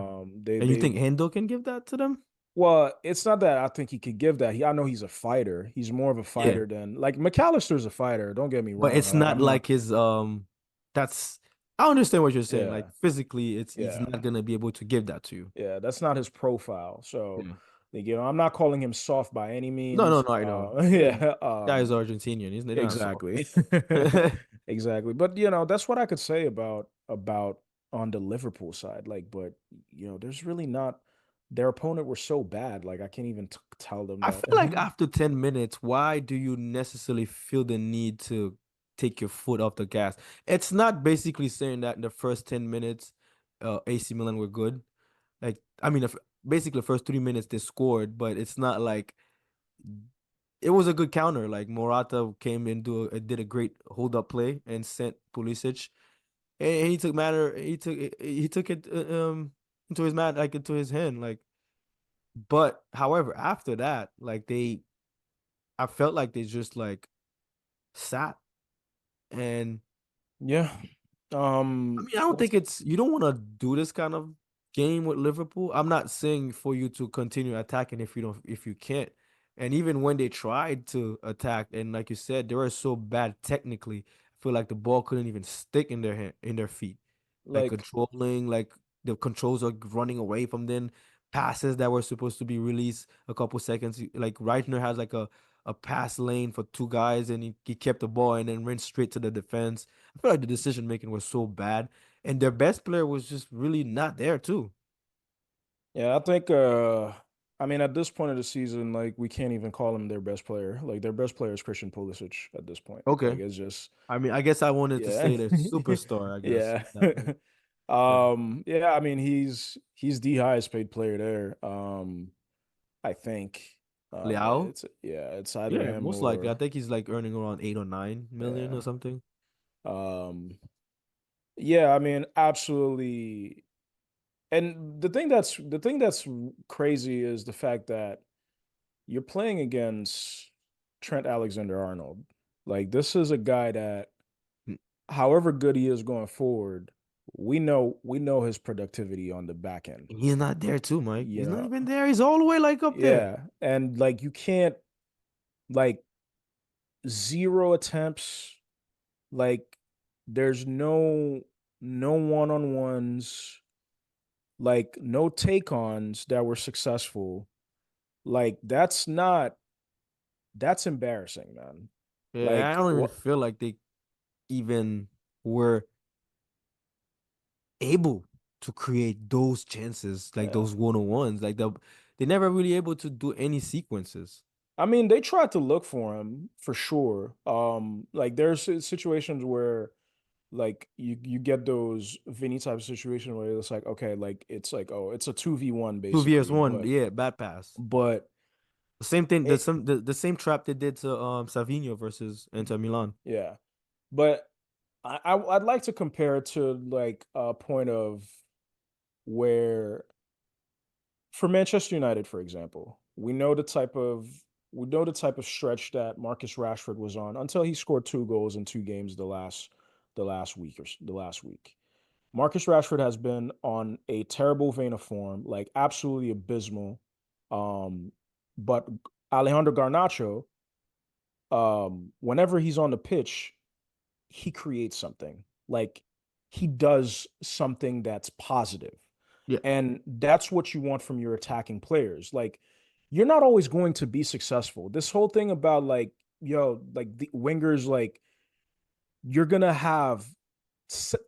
Speaker 2: They
Speaker 1: And you
Speaker 2: they
Speaker 1: think Hendo can give that to them?
Speaker 2: well, it's not that I think he could give that. I know he's a fighter. He's more of a
Speaker 1: Yeah,
Speaker 2: fighter than like McAllister's a fighter. Don't get me
Speaker 1: but
Speaker 2: wrong.
Speaker 1: it's
Speaker 2: Like
Speaker 1: not
Speaker 2: I'm not.
Speaker 1: like his that's I understand what you're saying. Like
Speaker 2: Yeah,
Speaker 1: physically, it's he's
Speaker 2: yeah.
Speaker 1: not gonna be able to give that to you.
Speaker 2: Yeah, that's not his profile. So,
Speaker 1: Yeah.
Speaker 2: like, I'm not calling him soft by any
Speaker 1: No, no,
Speaker 2: means.
Speaker 1: no, I know. And
Speaker 2: Yeah,
Speaker 1: guy is Argentinian. They're not soft.
Speaker 2: exactly. Exactly. But that's what I could say about on the Liverpool side. Like, but there's really not their opponent were so bad. Like, I can't even tell them
Speaker 1: I
Speaker 2: that.
Speaker 1: feel like after 10 minutes, why do you necessarily feel the need to take your foot off the gas? It's not basically saying that in the first 10 minutes, AC Milan were good. Like, I mean, if, basically the first 3 minutes they scored, but it's not like it was a good counter. Like Morata came into did a great hold up play and sent Pulisic, and he took it into his man like into his hand like. But however, after that, like I felt like they just like sat and
Speaker 2: Yeah.
Speaker 1: I mean, I don't think it's you don't want to do this kind of game with Liverpool. I'm not saying for you to continue attacking if you can't. And even when they tried to attack, and like you said, they were so bad technically. I feel like the ball couldn't even stick in their hand, in their feet. Like
Speaker 2: Like,
Speaker 1: controlling, like the controls are running away from them. Passes that were supposed to be released a couple seconds. Like Reitner has like a pass lane for two guys, and he kept the ball and then ran straight to the defense. I feel like the decision making was so bad, and their best player was just really not there too.
Speaker 2: yeah, I think I mean at this point of the season, like we can't even call him their best player. Like their best player is Christian Pulisic at this point. Like
Speaker 1: Okay.
Speaker 2: it's just
Speaker 1: I mean, I guess I wanted to
Speaker 2: yeah.
Speaker 1: say the superstar, I guess.
Speaker 2: Yeah.
Speaker 1: That way. Yeah.
Speaker 2: Yeah, I mean he's the highest paid player there. I think
Speaker 1: Leao?
Speaker 2: it's either
Speaker 1: Yeah,
Speaker 2: him
Speaker 1: most likely. I
Speaker 2: or
Speaker 1: think he's like earning around 8 or 9 million or
Speaker 2: yeah.
Speaker 1: something.
Speaker 2: Um yeah, I mean absolutely. And the thing that's crazy is the fact that you're playing against Trent Alexander-Arnold. Like this is a guy that
Speaker 1: N-
Speaker 2: however good he is going forward, we know his productivity on the back end.
Speaker 1: He's not there too, Mike.
Speaker 2: You
Speaker 1: He's not
Speaker 2: know,
Speaker 1: even there. He's all the way like up there.
Speaker 2: yeah. And like you can't like zero attempts, like there's no one-on-ones, like no take-ons that were successful. Like that's embarrassing, man.
Speaker 1: Yeah, I
Speaker 2: Like
Speaker 1: don't even
Speaker 2: what
Speaker 1: feel like they even were able to create those chances, like
Speaker 2: yeah.
Speaker 1: those one-on-ones. They never really able to do any sequences.
Speaker 2: I mean, they tried to look for him for sure. Like there's situations where like you get those Vinny type of situation where it's like, okay, like it's like, oh, it's a 2v1
Speaker 1: Two vs
Speaker 2: basically.
Speaker 1: one,
Speaker 2: But
Speaker 1: yeah, bad pass.
Speaker 2: but
Speaker 1: The same thing,
Speaker 2: it
Speaker 1: the same trap they did to Savinho versus Inter Milan.
Speaker 2: yeah. But I'd like to compare it to like a point of where for Manchester United, for example. We know the type of we know the type of stretch that Marcus Rashford was on until he scored 2 goals in 2 games the last week. Marcus Rashford has been on a terrible vein of form, like absolutely abysmal. Um, but Alejandro Garnacho, whenever he's on the pitch, he creates something. Like he does something that's positive.
Speaker 1: Yeah,
Speaker 2: And that's what you want from your attacking players. Like you're not always going to be successful. This whole thing about like, like the wingers, like you're going to have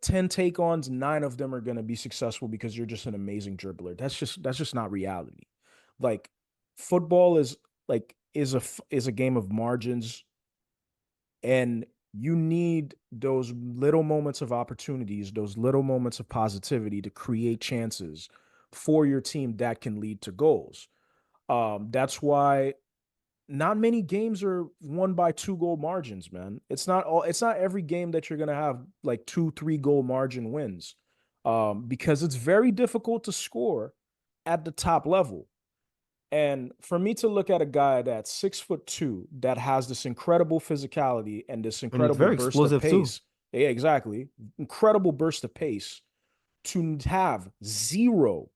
Speaker 2: 10 take ons, 9 of them are going to be successful because you're just an amazing dribbler. That's just not reality. Like football is like is a game of margins, and you need those little moments of opportunities, those little moments of positivity to create chances for your team that can lead to goals. That's why not many games are won by 2 goal margins, man. It's not every game that you're gonna have like 2, 3 goal margin wins. Because it's very difficult to score at the top level. And for me to look at a guy that's 6'2", that has this incredible physicality and this
Speaker 1: and it's
Speaker 2: incredible
Speaker 1: very
Speaker 2: burst of
Speaker 1: explosive too.
Speaker 2: pace, yeah, exactly, incredible burst of pace, to have zero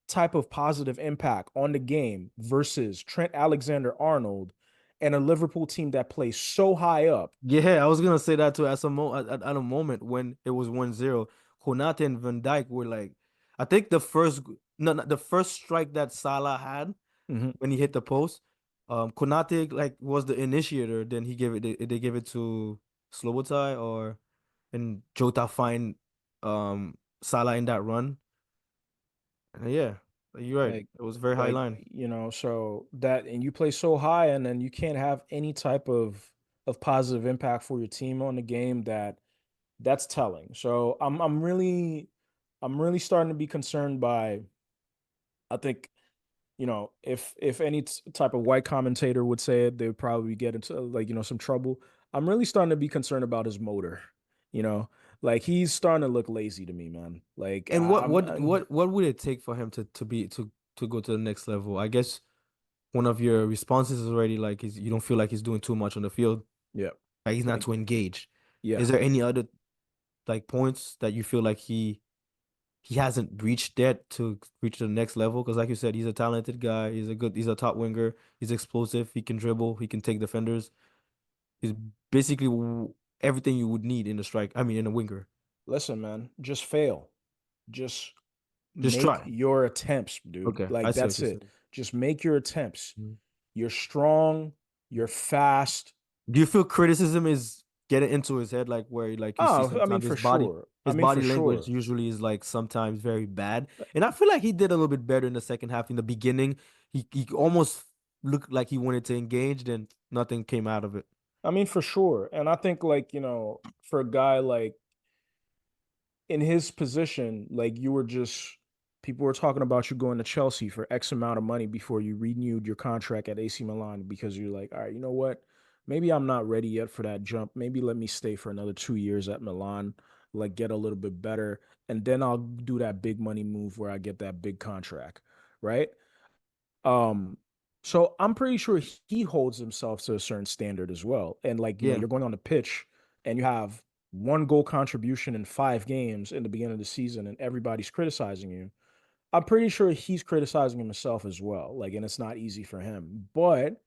Speaker 2: type of positive impact on the game versus Trent Alexander-Arnold and a Liverpool team that plays so high up.
Speaker 1: Yeah, I was gonna say that too. At a moment when it was 1-0, Konate and Van Dijk were like, I think the first no, no the first strike that Salah had
Speaker 2: Mhm.
Speaker 1: when he hit the post, Konate like was the initiator. Then they gave it to Slobotai or and Jota find Salah in that run. And yeah, you're right.
Speaker 2: Like,
Speaker 1: It was a very high
Speaker 2: like
Speaker 1: line.
Speaker 2: so that, and you play so high, and then you can't have any type of positive impact for your team on the game. That's telling. So I'm really starting to be concerned by. I think, if any type of white commentator would say it, they would probably get into like some trouble. I'm really starting to be concerned about his motor. You know, like he's starting to look lazy to me, man. Like
Speaker 1: And what what
Speaker 2: I'm
Speaker 1: what what would it take for him to go to the next level? I guess one of your responses is already like you don't feel like he's doing too much on the field.
Speaker 2: yeah,
Speaker 1: Like he's not
Speaker 2: like
Speaker 1: too engaged.
Speaker 2: yeah.
Speaker 1: Is there any other like points that you feel like he hasn't reached yet to reach the next level? Because like you said, he's a talented guy. He's a top winger. He's explosive. He can dribble. He can take defenders. He's basically everything you would need in a strike. I mean, in a winger.
Speaker 2: Listen, man, just fail. Just
Speaker 1: Just
Speaker 2: make
Speaker 1: try.
Speaker 2: your attempts, dude.
Speaker 1: Okay, I
Speaker 2: Like
Speaker 1: see what
Speaker 2: that's
Speaker 1: you're
Speaker 2: it.
Speaker 1: saying.
Speaker 2: Just make your attempts.
Speaker 1: Mhm.
Speaker 2: You're strong, you're fast.
Speaker 1: Do you feel criticism is getting into his head, like where like you see
Speaker 2: Oh, I mean
Speaker 1: sometimes
Speaker 2: for sure. I
Speaker 1: his
Speaker 2: mean for
Speaker 1: body language
Speaker 2: sure.
Speaker 1: usually is like sometimes very bad, and I feel like he did a little bit better in the second half. In the beginning, he almost looked like he wanted to engage, then nothing came out of it.
Speaker 2: I mean for sure. And I think like, for a guy like in his position, like you were just people were talking about you going to Chelsea for X amount of money before you renewed your contract at AC Milan because you're like, all right, you know what? Maybe I'm not ready yet for that jump. Maybe let me stay for another 2 years at Milan, like get a little bit better, and then I'll do that big money move where I get that big contract, right? Um, so I'm pretty sure he holds himself to a certain standard as well. And like,
Speaker 1: Yeah,
Speaker 2: you're going on the pitch and you have 1 goal contribution in 5 games in the beginning of the season and everybody's criticizing you. I'm pretty sure he's criticizing himself as well. Like, and it's not easy for him. But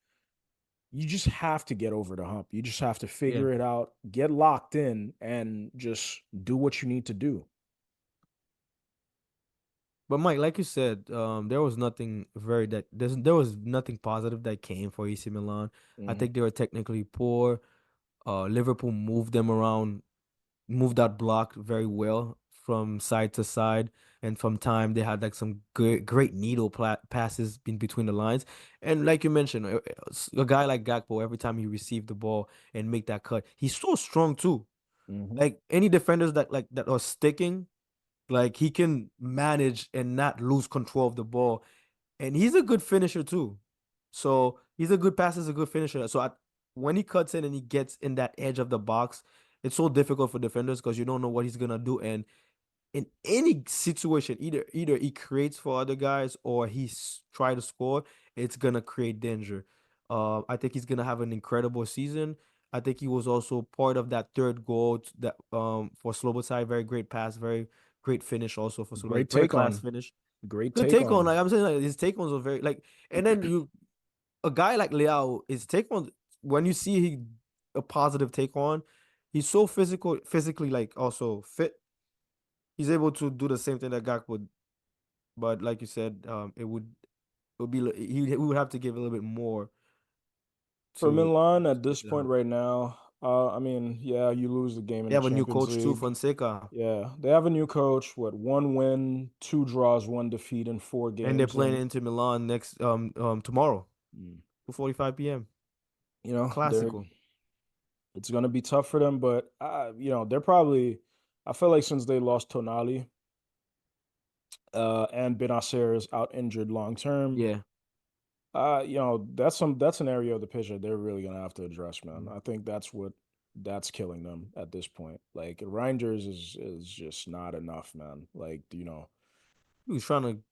Speaker 2: you just have to get over the hump. You just have to
Speaker 1: yeah.
Speaker 2: figure it out, get locked in, and just do what you need to do.
Speaker 1: But Mike, like you said, there was nothing there was nothing positive that came for AC Milan. I
Speaker 2: Mhm.
Speaker 1: think they were technically poor. Liverpool moved them around, moved that block very well from side to side, and from time they had like some great needle passes in between the lines. And like you mentioned, a guy like Gakpo, every time he received the ball and make that cut, he's so strong too.
Speaker 2: Mhm.
Speaker 1: Like any defenders that are sticking, like he can manage and not lose control of the ball, and he's a good finisher too. So he's a good passer, a good finisher. So when he cuts in and he gets in that edge of the box, it's so difficult for defenders because you don't know what he's gonna do. And in any situation, either he creates for other guys or try to score, it's gonna create danger. I think he's gonna have an incredible season. I think he was also part of that third goal that for Slobodsai, very great pass, very great finish also for Slobodsai,
Speaker 2: Great
Speaker 1: very
Speaker 2: take
Speaker 1: class
Speaker 2: on.
Speaker 1: finish.
Speaker 2: Great
Speaker 1: Good
Speaker 2: take
Speaker 1: take on,
Speaker 2: on.
Speaker 1: like I'm saying, like his take ons are very like, and then a guy like Leao, his take on when you see a positive take on, he's so physically like also fit. He's able to do the same thing that Gak would, but like you said, it would be he we would have to give a little bit more
Speaker 2: For
Speaker 1: to
Speaker 2: Milan at
Speaker 1: get
Speaker 2: this
Speaker 1: the
Speaker 2: point
Speaker 1: help.
Speaker 2: right now, I mean, yeah, you lose the game in
Speaker 1: They
Speaker 2: the
Speaker 1: have a new
Speaker 2: Champions
Speaker 1: coach too,
Speaker 2: League.
Speaker 1: Fonseca,
Speaker 2: Yeah, they have a new coach. What, one win, two draws, one defeat in four
Speaker 1: and they're
Speaker 2: games,
Speaker 1: playing
Speaker 2: and
Speaker 1: into Milan next tomorrow,
Speaker 2: mm,
Speaker 1: 2:45 p.m.
Speaker 2: they're
Speaker 1: Classical.
Speaker 2: it's gonna be tough for them. But they're probably. I feel like since they lost Tonali, and Benacer is out injured long term,
Speaker 1: Yeah.
Speaker 2: that's an area of the pitch that they're really gonna have to address, man.
Speaker 1: Mhm.
Speaker 2: I think that's killing them at this point. Like Rangers is just not enough, man. Like,
Speaker 1: He was trying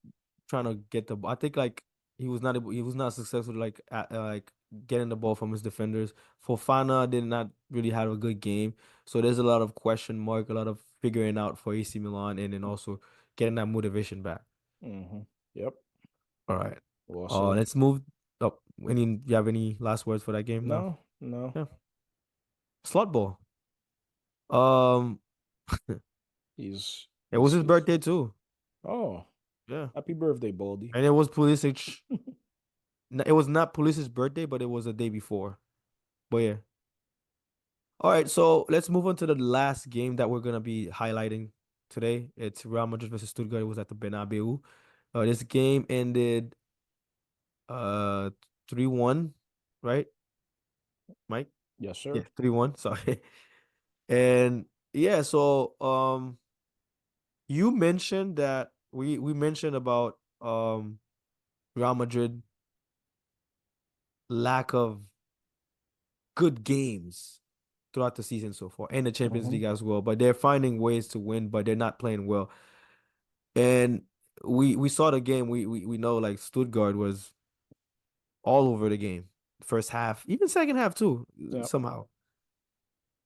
Speaker 1: to get the. I think like he was not successful like getting the ball from his defenders. Fofana did not really have a good game, so there's a lot of question mark, a lot of figuring out for AC Milan, and then also getting that motivation back.
Speaker 2: Yep,
Speaker 1: All right,
Speaker 2: well said.
Speaker 1: let's move up. You have any last words for that game? No.
Speaker 2: No, no,
Speaker 1: Yeah, slot ball. Um,
Speaker 2: he's
Speaker 1: it was his
Speaker 2: he's
Speaker 1: birthday too.
Speaker 2: oh,
Speaker 1: Yeah,
Speaker 2: happy birthday, Baldy.
Speaker 1: and it was Pulisic. It was not Pulisic's birthday, but it was the day before. But yeah. All right, so let's move on to the last game that we're gonna be highlighting today. It's Real Madrid versus Stuttgart. It was at the Bernabeu. This game ended uh 3-1, right, Mike?
Speaker 2: Yes,
Speaker 1: Yeah,
Speaker 2: sir.
Speaker 1: 3-1. Sorry. And yeah, so you mentioned that we mentioned about Real Madrid lack of good games throughout the season so far and the Champions
Speaker 2: hmm
Speaker 1: League as well, but they're finding ways to win, but they're not playing well. And we saw the game. We know like Stuttgart was all over the game. First half, even second half too,
Speaker 2: Yeah.
Speaker 1: somehow.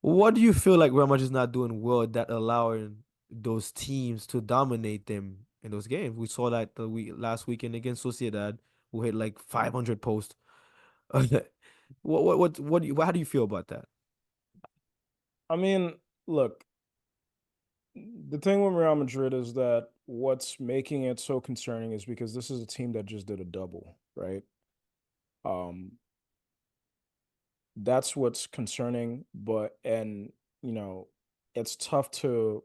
Speaker 1: What do you feel like Real Madrid is not doing well that allowing those teams to dominate them in those games? We saw that the week last weekend against Sociedad, who hit like 500 posts. How do you feel about that?
Speaker 2: I mean, look, the thing with Real Madrid is that what's making it so concerning is because this is a team that just did a double, right? Um, that's what's concerning, you know, it's tough to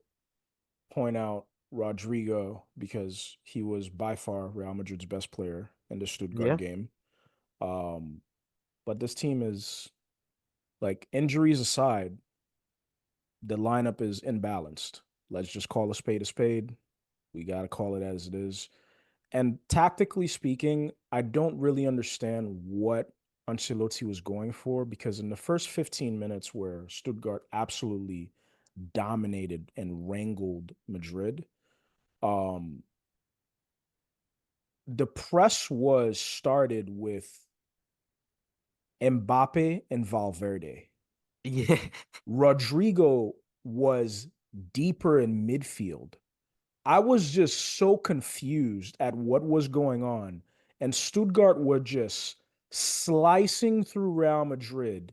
Speaker 2: point out Rodrigo because he was by far Real Madrid's best player in the Stuttgart
Speaker 1: Yeah.
Speaker 2: game. Um, but this team is like, injuries aside, the lineup is imbalanced. Let's just call a spade a spade. We got to call it as it is. And tactically speaking, I don't really understand what Ancelotti was going for, because in the first 15 minutes where Stuttgart absolutely dominated and wrangled Madrid, um, the press was started with Mbappe and Valverde.
Speaker 1: Yeah.
Speaker 2: Rodrigo was deeper in midfield. I was just so confused at what was going on. And Stuttgart were just slicing through Real Madrid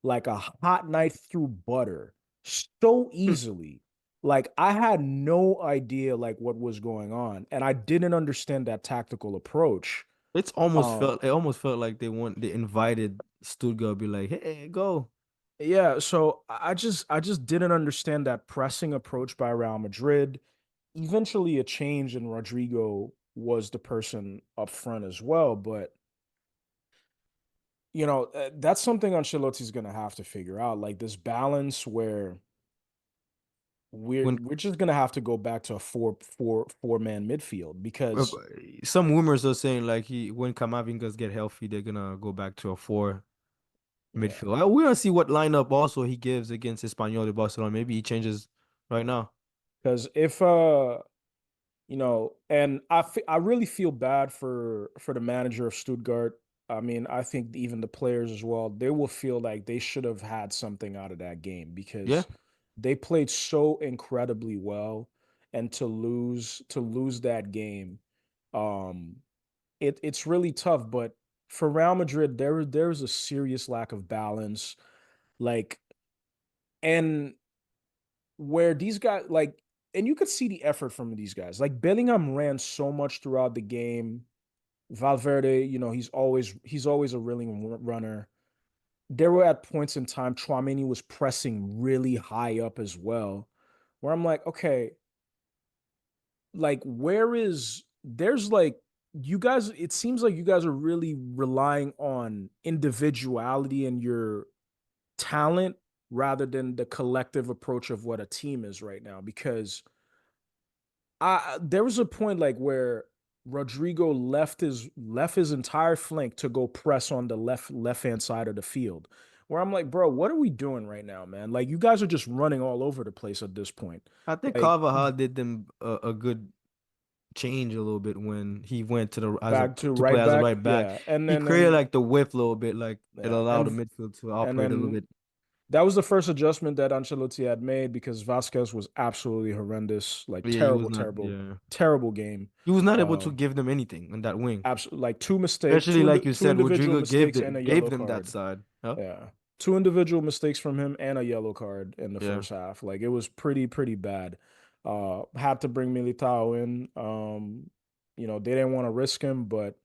Speaker 2: like a hot knife through butter so easily. Like, I had no idea like what was going on, and I didn't understand that tactical approach. Um
Speaker 1: It almost felt like they invited Stuttgart be like, hey, go.
Speaker 2: yeah, so I just didn't understand that pressing approach by Real Madrid. Eventually a change in Rodrigo was the person up front as well, but that's something Ancelotti's going to have to figure out, like this balance where we're
Speaker 1: When
Speaker 2: we're just going to have to go back to a four man midfield
Speaker 1: uh,
Speaker 2: because
Speaker 1: some rumors are saying like he when Camavingas get healthy, they're gonna go back to a four
Speaker 2: yeah.
Speaker 1: midfield. We're gonna see what lineup also he gives against Espanyol de Barcelona. Maybe he changes right now.
Speaker 2: Because if and I really feel bad for the manager of Stuttgart. I mean, I think even the players as well, they will feel like they should have had something out of that game
Speaker 1: Yeah,
Speaker 2: because they played so incredibly well, and to lose that game, um, it's really tough. But for Real Madrid, there's a serious lack of balance, like, and where these guys like, and you could see the effort from these guys. Like Bellingham ran so much throughout the game. Valverde, he's always a willing runner. There were at points in time Chouameni was pressing really high up as well, where I'm like, okay, like where is there's like you guys, it seems like you guys are really relying on individuality and your talent rather than the collective approach of what a team is right now. Because there was a point like where Rodrigo left his entire flank to go press on the left hand side of the field. Where I'm like, bro, what are we doing right now, man? Like you guys are just running all over the place at this point.
Speaker 1: I think
Speaker 2: Like
Speaker 1: Carvajal did them a good change a little bit when he went to the as a
Speaker 2: back to
Speaker 1: to play
Speaker 2: right
Speaker 1: as a
Speaker 2: back,
Speaker 1: right back.
Speaker 2: yeah, and
Speaker 1: He
Speaker 2: then
Speaker 1: created
Speaker 2: and
Speaker 1: like the width a little bit, like it
Speaker 2: yeah,
Speaker 1: allowed the midfield to
Speaker 2: and
Speaker 1: operate a little
Speaker 2: then
Speaker 1: bit.
Speaker 2: that was the first adjustment that Ancelotti had made because Vasquez was absolutely horrendous, like
Speaker 1: Yeah, he was
Speaker 2: terrible,
Speaker 1: not.
Speaker 2: terrible,
Speaker 1: Yeah,
Speaker 2: terrible game.
Speaker 1: he was not able to
Speaker 2: Um,
Speaker 1: give them anything in that wing.
Speaker 2: Absolutely, like two mistake,
Speaker 1: Especially like you
Speaker 2: two
Speaker 1: said,
Speaker 2: individual
Speaker 1: Rodrigo
Speaker 2: mistakes and a
Speaker 1: gave
Speaker 2: yellow
Speaker 1: them that
Speaker 2: card.
Speaker 1: side. Huh?
Speaker 2: Yeah, two individual mistakes from him and a yellow card in the
Speaker 1: Yeah.
Speaker 2: first half. Like it was pretty bad. Had to bring Militao in. They didn't want to risk him, but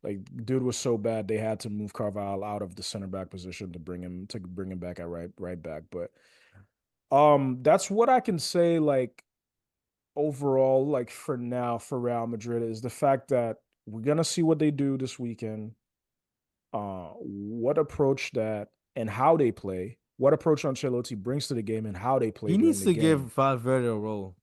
Speaker 2: like dude was so bad they had to move Carvalho out of the center back position to bring him back at right back. But that's what I can say. Like overall, like for now for Real Madrid is the fact that we're gonna see what they do this weekend, what approach that and how they play, what approach Ancelotti brings to the game and how they play
Speaker 1: He
Speaker 2: during
Speaker 1: needs
Speaker 2: the
Speaker 1: to give
Speaker 2: game.
Speaker 1: Valverde a role.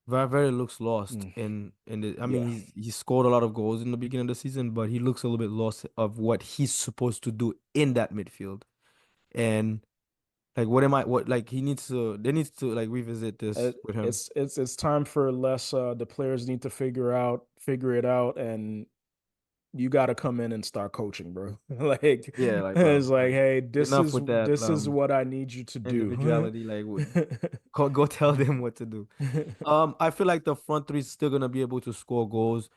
Speaker 1: Valverde looks lost
Speaker 2: Mm,
Speaker 1: in the, I mean
Speaker 2: yeah.
Speaker 1: he scored a lot of goals in the beginning of the season, but he looks a little bit lost of what he's supposed to do in that midfield. And like what like he needs to they needs to like revisit this
Speaker 2: It,
Speaker 1: with him.
Speaker 2: it's time for less. The players need to figure it out, and you got to come in and start coaching, bro. Like
Speaker 1: Yeah, like
Speaker 2: it's
Speaker 1: bro,
Speaker 2: like,
Speaker 1: like
Speaker 2: hey, this
Speaker 1: enough
Speaker 2: is
Speaker 1: with that
Speaker 2: this is what I need you to do.
Speaker 1: individuality. Like go tell them what to do. I feel like the front three is still gonna be able to score goals.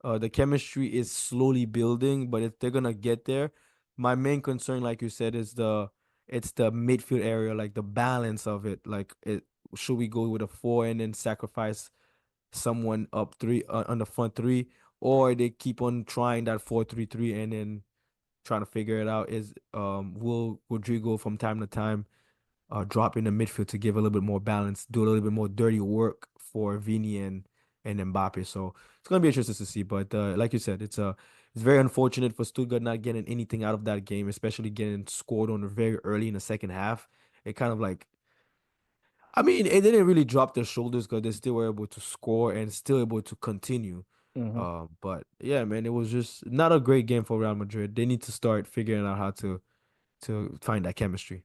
Speaker 1: The chemistry is slowly building, but if they're gonna get there, my main concern, like you said, is it's the midfield area, like the balance of it. Like, should we go with a four and then sacrifice someone up three on the front three, or they keep on trying that 4-3-3 and then trying to figure it out? Is will Rodrigo from time to time drop in the midfield to give a little bit more balance, do a little bit more dirty work for Vini and Mbappe. So it's gonna be interesting to see. But like you said, it's very unfortunate for Stuttgart not getting anything out of that game, especially getting scored on very early in the second half. It kind of like, I mean, it didn't really drop their shoulders because they still were able to score and still able to continue.
Speaker 2: Mhm.
Speaker 1: But yeah, man, it was just not a great game for Real Madrid. They need to start figuring out how to find that chemistry.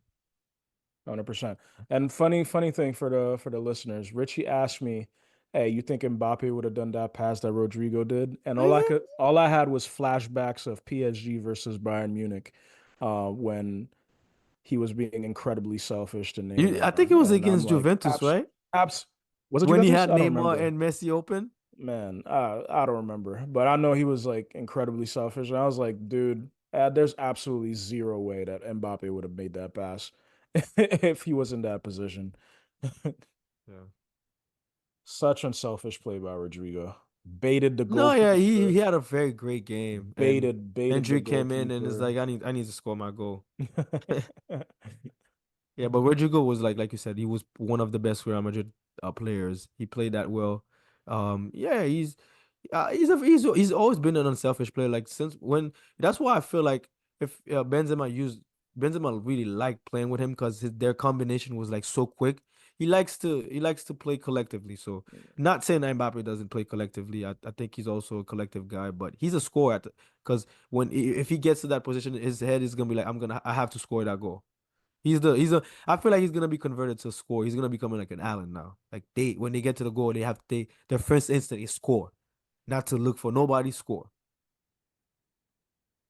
Speaker 2: 100%. And funny thing for the listeners, Richie asked me, "Hey, you think Mbappe would have done that pass that Rodrigo did?" And all I had was flashbacks of PSG versus Bayern Munich, when he was being incredibly selfish to
Speaker 1: I think it
Speaker 2: Neymar,
Speaker 1: was
Speaker 2: and I'm
Speaker 1: against
Speaker 2: like,
Speaker 1: Juventus, right?
Speaker 2: abs. Was it
Speaker 1: When he
Speaker 2: Juventus?
Speaker 1: had
Speaker 2: I don't
Speaker 1: Neymar
Speaker 2: remember.
Speaker 1: and Messi open.
Speaker 2: Man, I don't remember, but I know he was like incredibly selfish. And I was like, dude, there's absolutely zero way that Mbappe would have made that pass if he was in that position.
Speaker 1: Yeah.
Speaker 2: Such unselfish play by Rodrigo. Baited the
Speaker 1: No, yeah,
Speaker 2: goalkeeper.
Speaker 1: he had a very great game, and
Speaker 2: Baited the
Speaker 1: Hendrick came in and it's
Speaker 2: goalkeeper.
Speaker 1: like I need to score my goal. Yeah, but Rodrigo was like you said, he was one of the best Real Madrid players. He played that well. Yeah, he's always been an unselfish player. Like since when that's why I feel like if Benzema really liked playing with him because their combination was like so quick. He likes to play collectively. So not saying that Mbappe doesn't play collectively. I think he's also a collective guy, but he's a scorer because if he gets to that position, his head is gonna be like I have to score that goal. I feel like he's gonna be converted to a score. He's gonna become like an Allen now. Like when they get to the goal, their first instinct is score, not to look for nobody, score.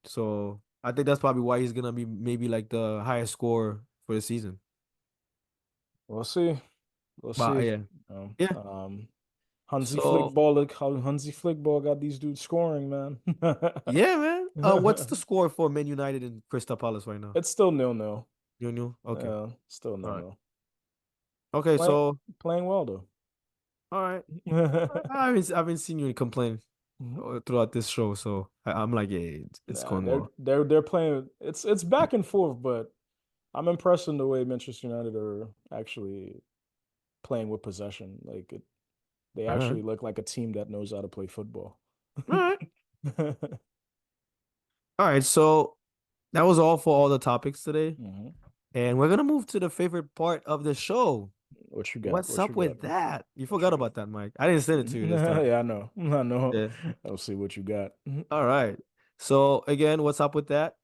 Speaker 1: So I think that's probably why he's gonna be maybe like the highest score for the season.
Speaker 2: We'll see. We'll
Speaker 1: But
Speaker 2: see.
Speaker 1: yeah,
Speaker 2: Um,
Speaker 1: yeah.
Speaker 2: um, Hansi
Speaker 1: So
Speaker 2: Flickball, look how Hansi Flickball got these dudes scoring, man.
Speaker 1: yeah, man. What's the score for Man United and Crystal Palace right now?
Speaker 2: It's still 0-0.
Speaker 1: You. Okay.
Speaker 2: Still
Speaker 1: All right.
Speaker 2: 0-0.
Speaker 1: Okay.
Speaker 2: Playing
Speaker 1: So
Speaker 2: playing well though.
Speaker 1: all right. I haven't seen you complain throughout this show, so I'm like, yeah, it's
Speaker 2: Nah,
Speaker 1: going well.
Speaker 2: they're playing. It's back and forth, but I'm impressed in the way Manchester United are actually playing with possession. They
Speaker 1: All right.
Speaker 2: actually look like a team that knows how to play football.
Speaker 1: All right. All right. So that was all for all the topics today.
Speaker 2: Mhm.
Speaker 1: And we're gonna move to the favorite part of the show.
Speaker 2: What you got?
Speaker 1: What's
Speaker 2: What you
Speaker 1: up
Speaker 2: got?
Speaker 1: with that? You
Speaker 2: What you
Speaker 1: forgot
Speaker 2: got?
Speaker 1: about that, Mike. I didn't send it to you this time.
Speaker 2: Yeah, I know. I know.
Speaker 1: Yeah.
Speaker 2: I'll see what you got.
Speaker 1: All right. So again, what's up with that?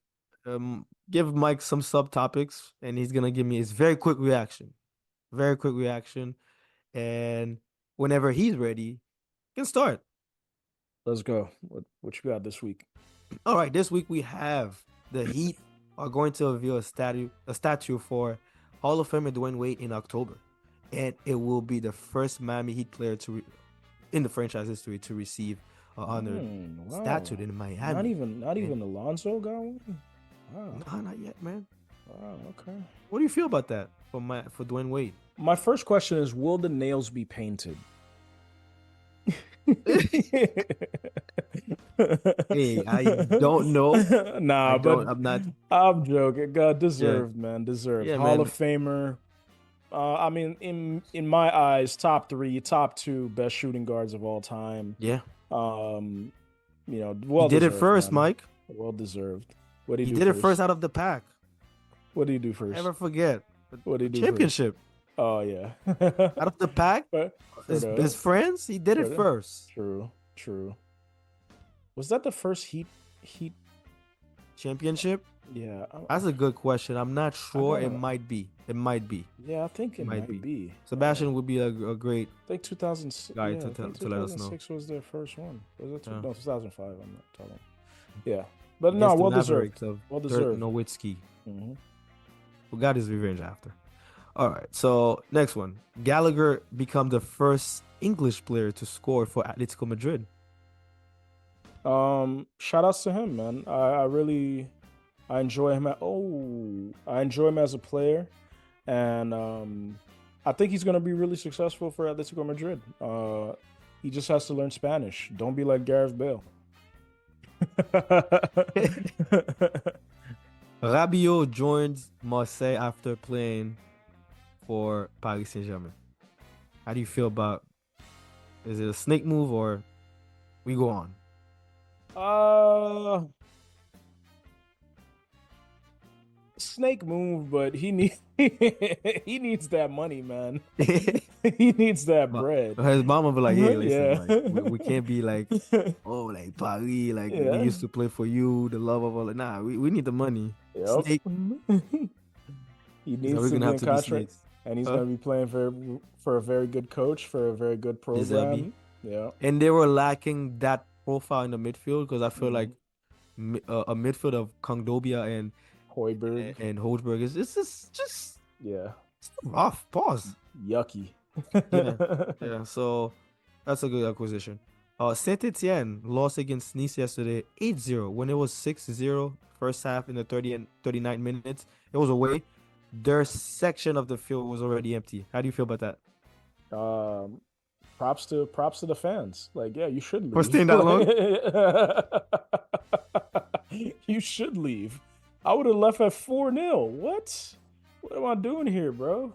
Speaker 1: Give Mike some subtopics, and he's gonna give me his very quick reaction. Very quick reaction. And whenever he's ready, you can start.
Speaker 2: Let's go. What you got this week?
Speaker 1: All right, this week we have the Heat are going to reveal a statue for Hall of Famer Dwayne Wade in October, and it will be the first Miami Heat player in the franchise history to receive an honored statue
Speaker 2: Wow.
Speaker 1: in
Speaker 2: Not
Speaker 1: Miami.
Speaker 2: even not
Speaker 1: And
Speaker 2: even Alonso got one. Wow.
Speaker 1: nah, not yet, man.
Speaker 2: Wow. Okay.
Speaker 1: What do you feel about that for Dwayne Wade?
Speaker 2: My first question is: will the nails be painted?
Speaker 1: Hey, I don't know. I
Speaker 2: Nah, but
Speaker 1: don't. I'm not.
Speaker 2: I'm joking. God,
Speaker 1: Yeah,
Speaker 2: deserved, man, deserved.
Speaker 1: yeah,
Speaker 2: Hall of
Speaker 1: man.
Speaker 2: Famer. I mean, in my eyes, top three, top two best shooting guards of all time.
Speaker 1: Yeah,
Speaker 2: Um,
Speaker 1: he
Speaker 2: well
Speaker 1: did it
Speaker 2: deserved,
Speaker 1: first,
Speaker 2: man.
Speaker 1: Mike.
Speaker 2: Well deserved. What do you
Speaker 1: He
Speaker 2: do
Speaker 1: did it first
Speaker 2: first?
Speaker 1: out of the pack.
Speaker 2: What do you do first?
Speaker 1: Never forget
Speaker 2: What do
Speaker 1: the
Speaker 2: you do first?
Speaker 1: championship
Speaker 2: Oh yeah.
Speaker 1: out of the pack.
Speaker 2: But for
Speaker 1: His
Speaker 2: the
Speaker 1: friends, he did it
Speaker 2: for the
Speaker 1: first.
Speaker 2: true. Was that the first Heat?
Speaker 1: Championship?
Speaker 2: Yeah,
Speaker 1: That's a good question. I'm not
Speaker 2: I
Speaker 1: sure. It
Speaker 2: gotta.
Speaker 1: might be. It might be.
Speaker 2: Yeah, I think
Speaker 1: It
Speaker 2: it
Speaker 1: might
Speaker 2: might
Speaker 1: be.
Speaker 2: be.
Speaker 1: Sebastian would be a great
Speaker 2: I think 2006.
Speaker 1: guy
Speaker 2: Yeah, I think
Speaker 1: to let us know.
Speaker 2: 2006 was their first one. Was it?
Speaker 1: Yeah.
Speaker 2: No, 2005. I'm not telling. Yeah, but no,
Speaker 1: Against the
Speaker 2: well deserved.
Speaker 1: Mavericks of
Speaker 2: Well
Speaker 1: Dirk
Speaker 2: deserved.
Speaker 1: Nowitzki,
Speaker 2: Hmm.
Speaker 1: who got his revenge after. All right. So next one. Gallagher become the first English player to score for Atletico Madrid.
Speaker 2: Shout outs to him, man. I really I enjoy him. I enjoy him as a player, and I think he's gonna be really successful for Atletico Madrid. He just has to learn Spanish. Don't be like Gareth Bale.
Speaker 1: Rabiot joins Marseille after playing for Paris Saint-Germain. How do you feel about? Is it a snake move or we go on?
Speaker 2: uh, Snake move, but he needs he needs that money, man. He needs that
Speaker 1: But
Speaker 2: bread.
Speaker 1: his mama be like, "Hey, listen,
Speaker 2: Yeah.
Speaker 1: like we can't be like, oh, like Paris, like we
Speaker 2: Yeah.
Speaker 1: used to play for you, the love of all. Like, nah, we need the money.
Speaker 2: Yep.
Speaker 1: Snake,
Speaker 2: He
Speaker 1: so
Speaker 2: needs
Speaker 1: we're
Speaker 2: to
Speaker 1: gonna
Speaker 2: be
Speaker 1: have
Speaker 2: in
Speaker 1: to be
Speaker 2: contract,
Speaker 1: snakes,
Speaker 2: and he's
Speaker 1: huh?
Speaker 2: going to be playing for a very good coach for a very good
Speaker 1: Deserby.
Speaker 2: program. Yeah.
Speaker 1: And they were lacking that profile in the midfield because I feel like
Speaker 2: Mhm.
Speaker 1: a midfield of Kongdobia
Speaker 2: Hoiberg.
Speaker 1: and Holzberg is just
Speaker 2: Yeah.
Speaker 1: rough. Pause.
Speaker 2: Yucky.
Speaker 1: Yeah, yeah. So that's a good acquisition. Saint Etienne lost against Nice yesterday 8-0 when it was 6-0 first half in the 30 and 39 minutes. It was away. Their section of the field was already empty. How do you feel about that?
Speaker 2: um, props to the fans. Like, yeah, you should
Speaker 1: For
Speaker 2: leave.
Speaker 1: staying that long?
Speaker 2: You should leave. I would have left at 4-0. What? What am I doing here, bro?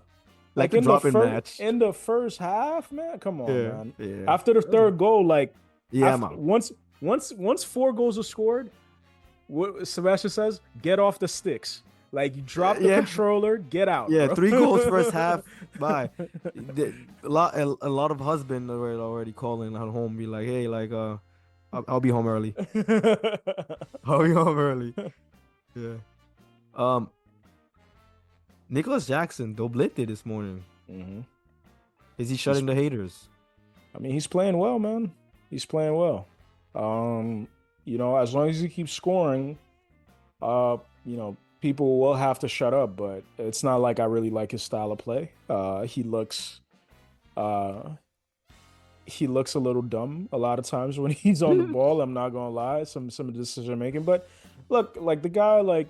Speaker 1: Like
Speaker 2: Like
Speaker 1: a drop-in match.
Speaker 2: in the first half, man. Come on,
Speaker 1: Yeah,
Speaker 2: man.
Speaker 1: yeah.
Speaker 2: After the third goal, like
Speaker 1: Yeah, I'm
Speaker 2: after
Speaker 1: out.
Speaker 2: once four goals are scored, what Sebastian says, get off the sticks. Like you drop the
Speaker 1: Yeah,
Speaker 2: controller, get out,
Speaker 1: yeah.
Speaker 2: bro.
Speaker 1: 3 goals first half. Bye. A lot of husband were already calling at home, be like, hey, like I'll be home early. I'll be home early. Yeah. Um. Nicholas Jackson doblete this morning.
Speaker 2: Hmm.
Speaker 1: Is he
Speaker 2: He's,
Speaker 1: shutting the haters?
Speaker 2: I mean, he's playing well, man. He's playing well. Um, as long as he keeps scoring, uh, people will have to shut up. But it's not like I really like his style of play. Uh, he looks a little dumb a lot of times when he's on the ball. I'm not gonna lie, some of the decision making. But look, like the guy, like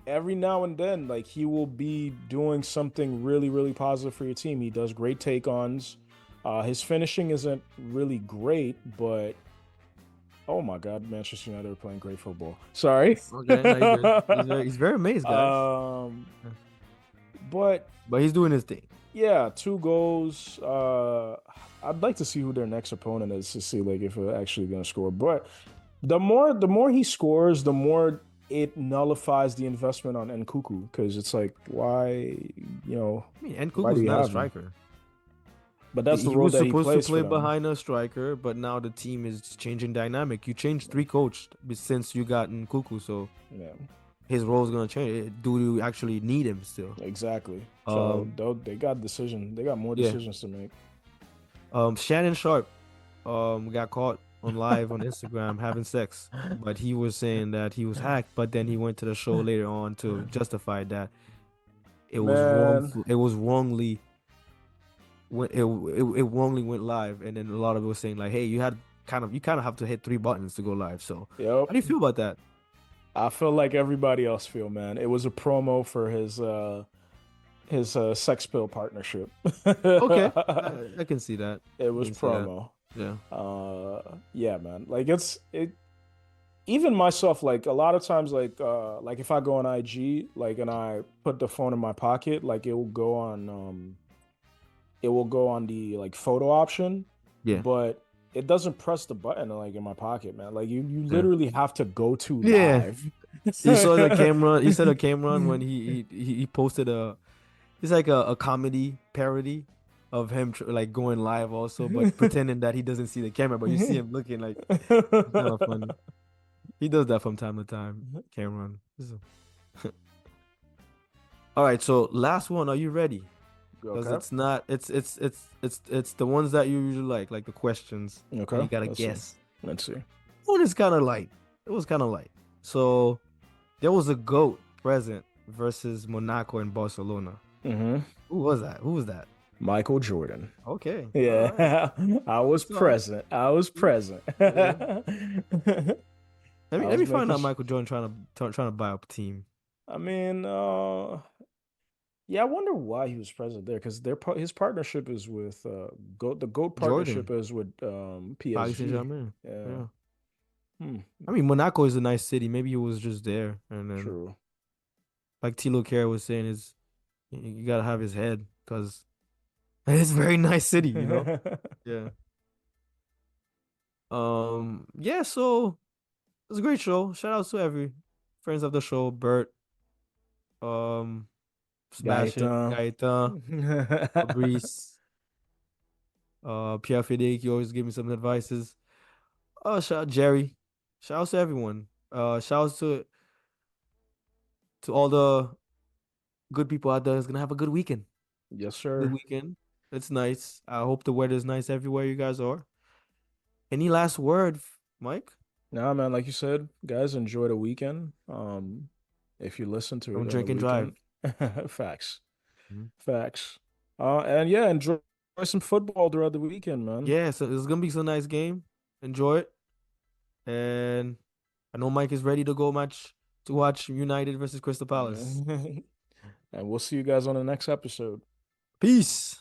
Speaker 2: every now and then, like he will be doing something really, really positive for your team. He does great take-ons. His finishing isn't really great, but oh my God, Manchester United are playing great football. Sorry.
Speaker 1: Okay, no, you good. He's very amazed, guys.
Speaker 2: um, but
Speaker 1: But he's doing his thing.
Speaker 2: yeah, 2 goals. I'd like to see who their next opponent is to see like if they're actually going to score. But the more he scores, the more it nullifies the investment on Nkuku because it's like why
Speaker 1: I mean,
Speaker 2: why do
Speaker 1: Nkuku's
Speaker 2: you
Speaker 1: not a
Speaker 2: have him?
Speaker 1: striker.
Speaker 2: But that's the
Speaker 1: He
Speaker 2: role
Speaker 1: was
Speaker 2: that he
Speaker 1: supposed to
Speaker 2: plays for
Speaker 1: play
Speaker 2: them.
Speaker 1: behind a striker, but now the team is changing dynamic. You changed three coach since you got Nkuku, so
Speaker 2: Yeah,
Speaker 1: his role is gonna change. Do you actually need him still?
Speaker 2: exactly. So
Speaker 1: Um,
Speaker 2: they got decision. They got more
Speaker 1: yeah.
Speaker 2: decisions to make.
Speaker 1: Shannon Sharp, got caught on live on Instagram having sex, but he was saying that he was hacked. But then he went to the show later on to justify that it was wrong.
Speaker 2: Man,
Speaker 1: It was wrongly it wrongly went live, and then a lot of it was saying like, "Hey, you kind of have to hit three buttons to go live." So,
Speaker 2: yep.
Speaker 1: how do you feel about that?
Speaker 2: I feel like everybody else feel, man. It was a promo for his sex pill partnership.
Speaker 1: Okay, I can see that.
Speaker 2: It
Speaker 1: I
Speaker 2: was
Speaker 1: can see that.
Speaker 2: promo.
Speaker 1: Yeah.
Speaker 2: Yeah, man. Like it even myself, like a lot of times, like if I go on IG, like and I put the phone in my pocket, like it will go on the like photo option,
Speaker 1: Yeah.
Speaker 2: but it doesn't press the button like in my pocket, man. Like you
Speaker 1: Yeah.
Speaker 2: literally have to go to
Speaker 1: Yeah.
Speaker 2: live.
Speaker 1: You saw the camera. You saw the Cameron when he posted it's like a comedy parody of him like going live also, but pretending that he doesn't see the camera, but you see him looking like it's kind of funny. He does that from time to time, Cameron. All right, so last one. Are you ready? Because
Speaker 2: Okay.
Speaker 1: it's not. It's the ones that you usually like the questions, and you
Speaker 2: Okay.
Speaker 1: gotta
Speaker 2: Let's see.
Speaker 1: guess.
Speaker 2: Let's see.
Speaker 1: One is kind of light. It was kind of light. So there was a goat present versus Monaco and Barcelona.
Speaker 2: Hmm.
Speaker 1: Who was that? Who was that?
Speaker 2: Michael Jordan.
Speaker 1: Okay. All right.
Speaker 2: Yeah, I was
Speaker 1: It's all right.
Speaker 2: present. I was present.
Speaker 1: Yeah. Let
Speaker 2: I
Speaker 1: me let
Speaker 2: was
Speaker 1: me find
Speaker 2: making.
Speaker 1: out Michael Jordan trying to buy up a team.
Speaker 2: I mean, yeah, I wonder why he was present there because his partnership is with the GOAT partnership
Speaker 1: Jordan,
Speaker 2: is with
Speaker 1: Paris
Speaker 2: PSG.
Speaker 1: Saint-Germain.
Speaker 2: Yeah.
Speaker 1: Yeah.
Speaker 2: Hmm.
Speaker 1: I mean, Monaco is a nice city. Maybe he was just there, and then
Speaker 2: True.
Speaker 1: like Tilo Kehrer was saying, is you gotta have his head because it's a very nice city, you know. Yeah. Yeah. So it was a great show. Shout out to every friends of the show, Bert, um, Sebastian,
Speaker 2: Gaetan.
Speaker 1: Gaeta, Fabrice, Pierre Federic. You always give me some advices. Shout out Jerry. Shout out to everyone. Shout out to all the good people out there that's gonna have a good weekend.
Speaker 2: Yes,
Speaker 1: Good
Speaker 2: sir.
Speaker 1: weekend. It's nice. I hope the weather is nice everywhere you guys are. Any last word, Mike?
Speaker 2: Nah, man, like you said, guys, enjoy the weekend. If you listen to
Speaker 1: Don't
Speaker 2: it on the
Speaker 1: drink and drive.
Speaker 2: weekend, facts,
Speaker 1: Mhm.
Speaker 2: facts. And yeah, enjoy some football throughout the weekend, man.
Speaker 1: Yeah, so it's gonna be some nice game. Enjoy it. And I know Mike is ready to go match to watch United versus Crystal Palace.
Speaker 2: And we'll see you guys on the next episode.
Speaker 1: Peace.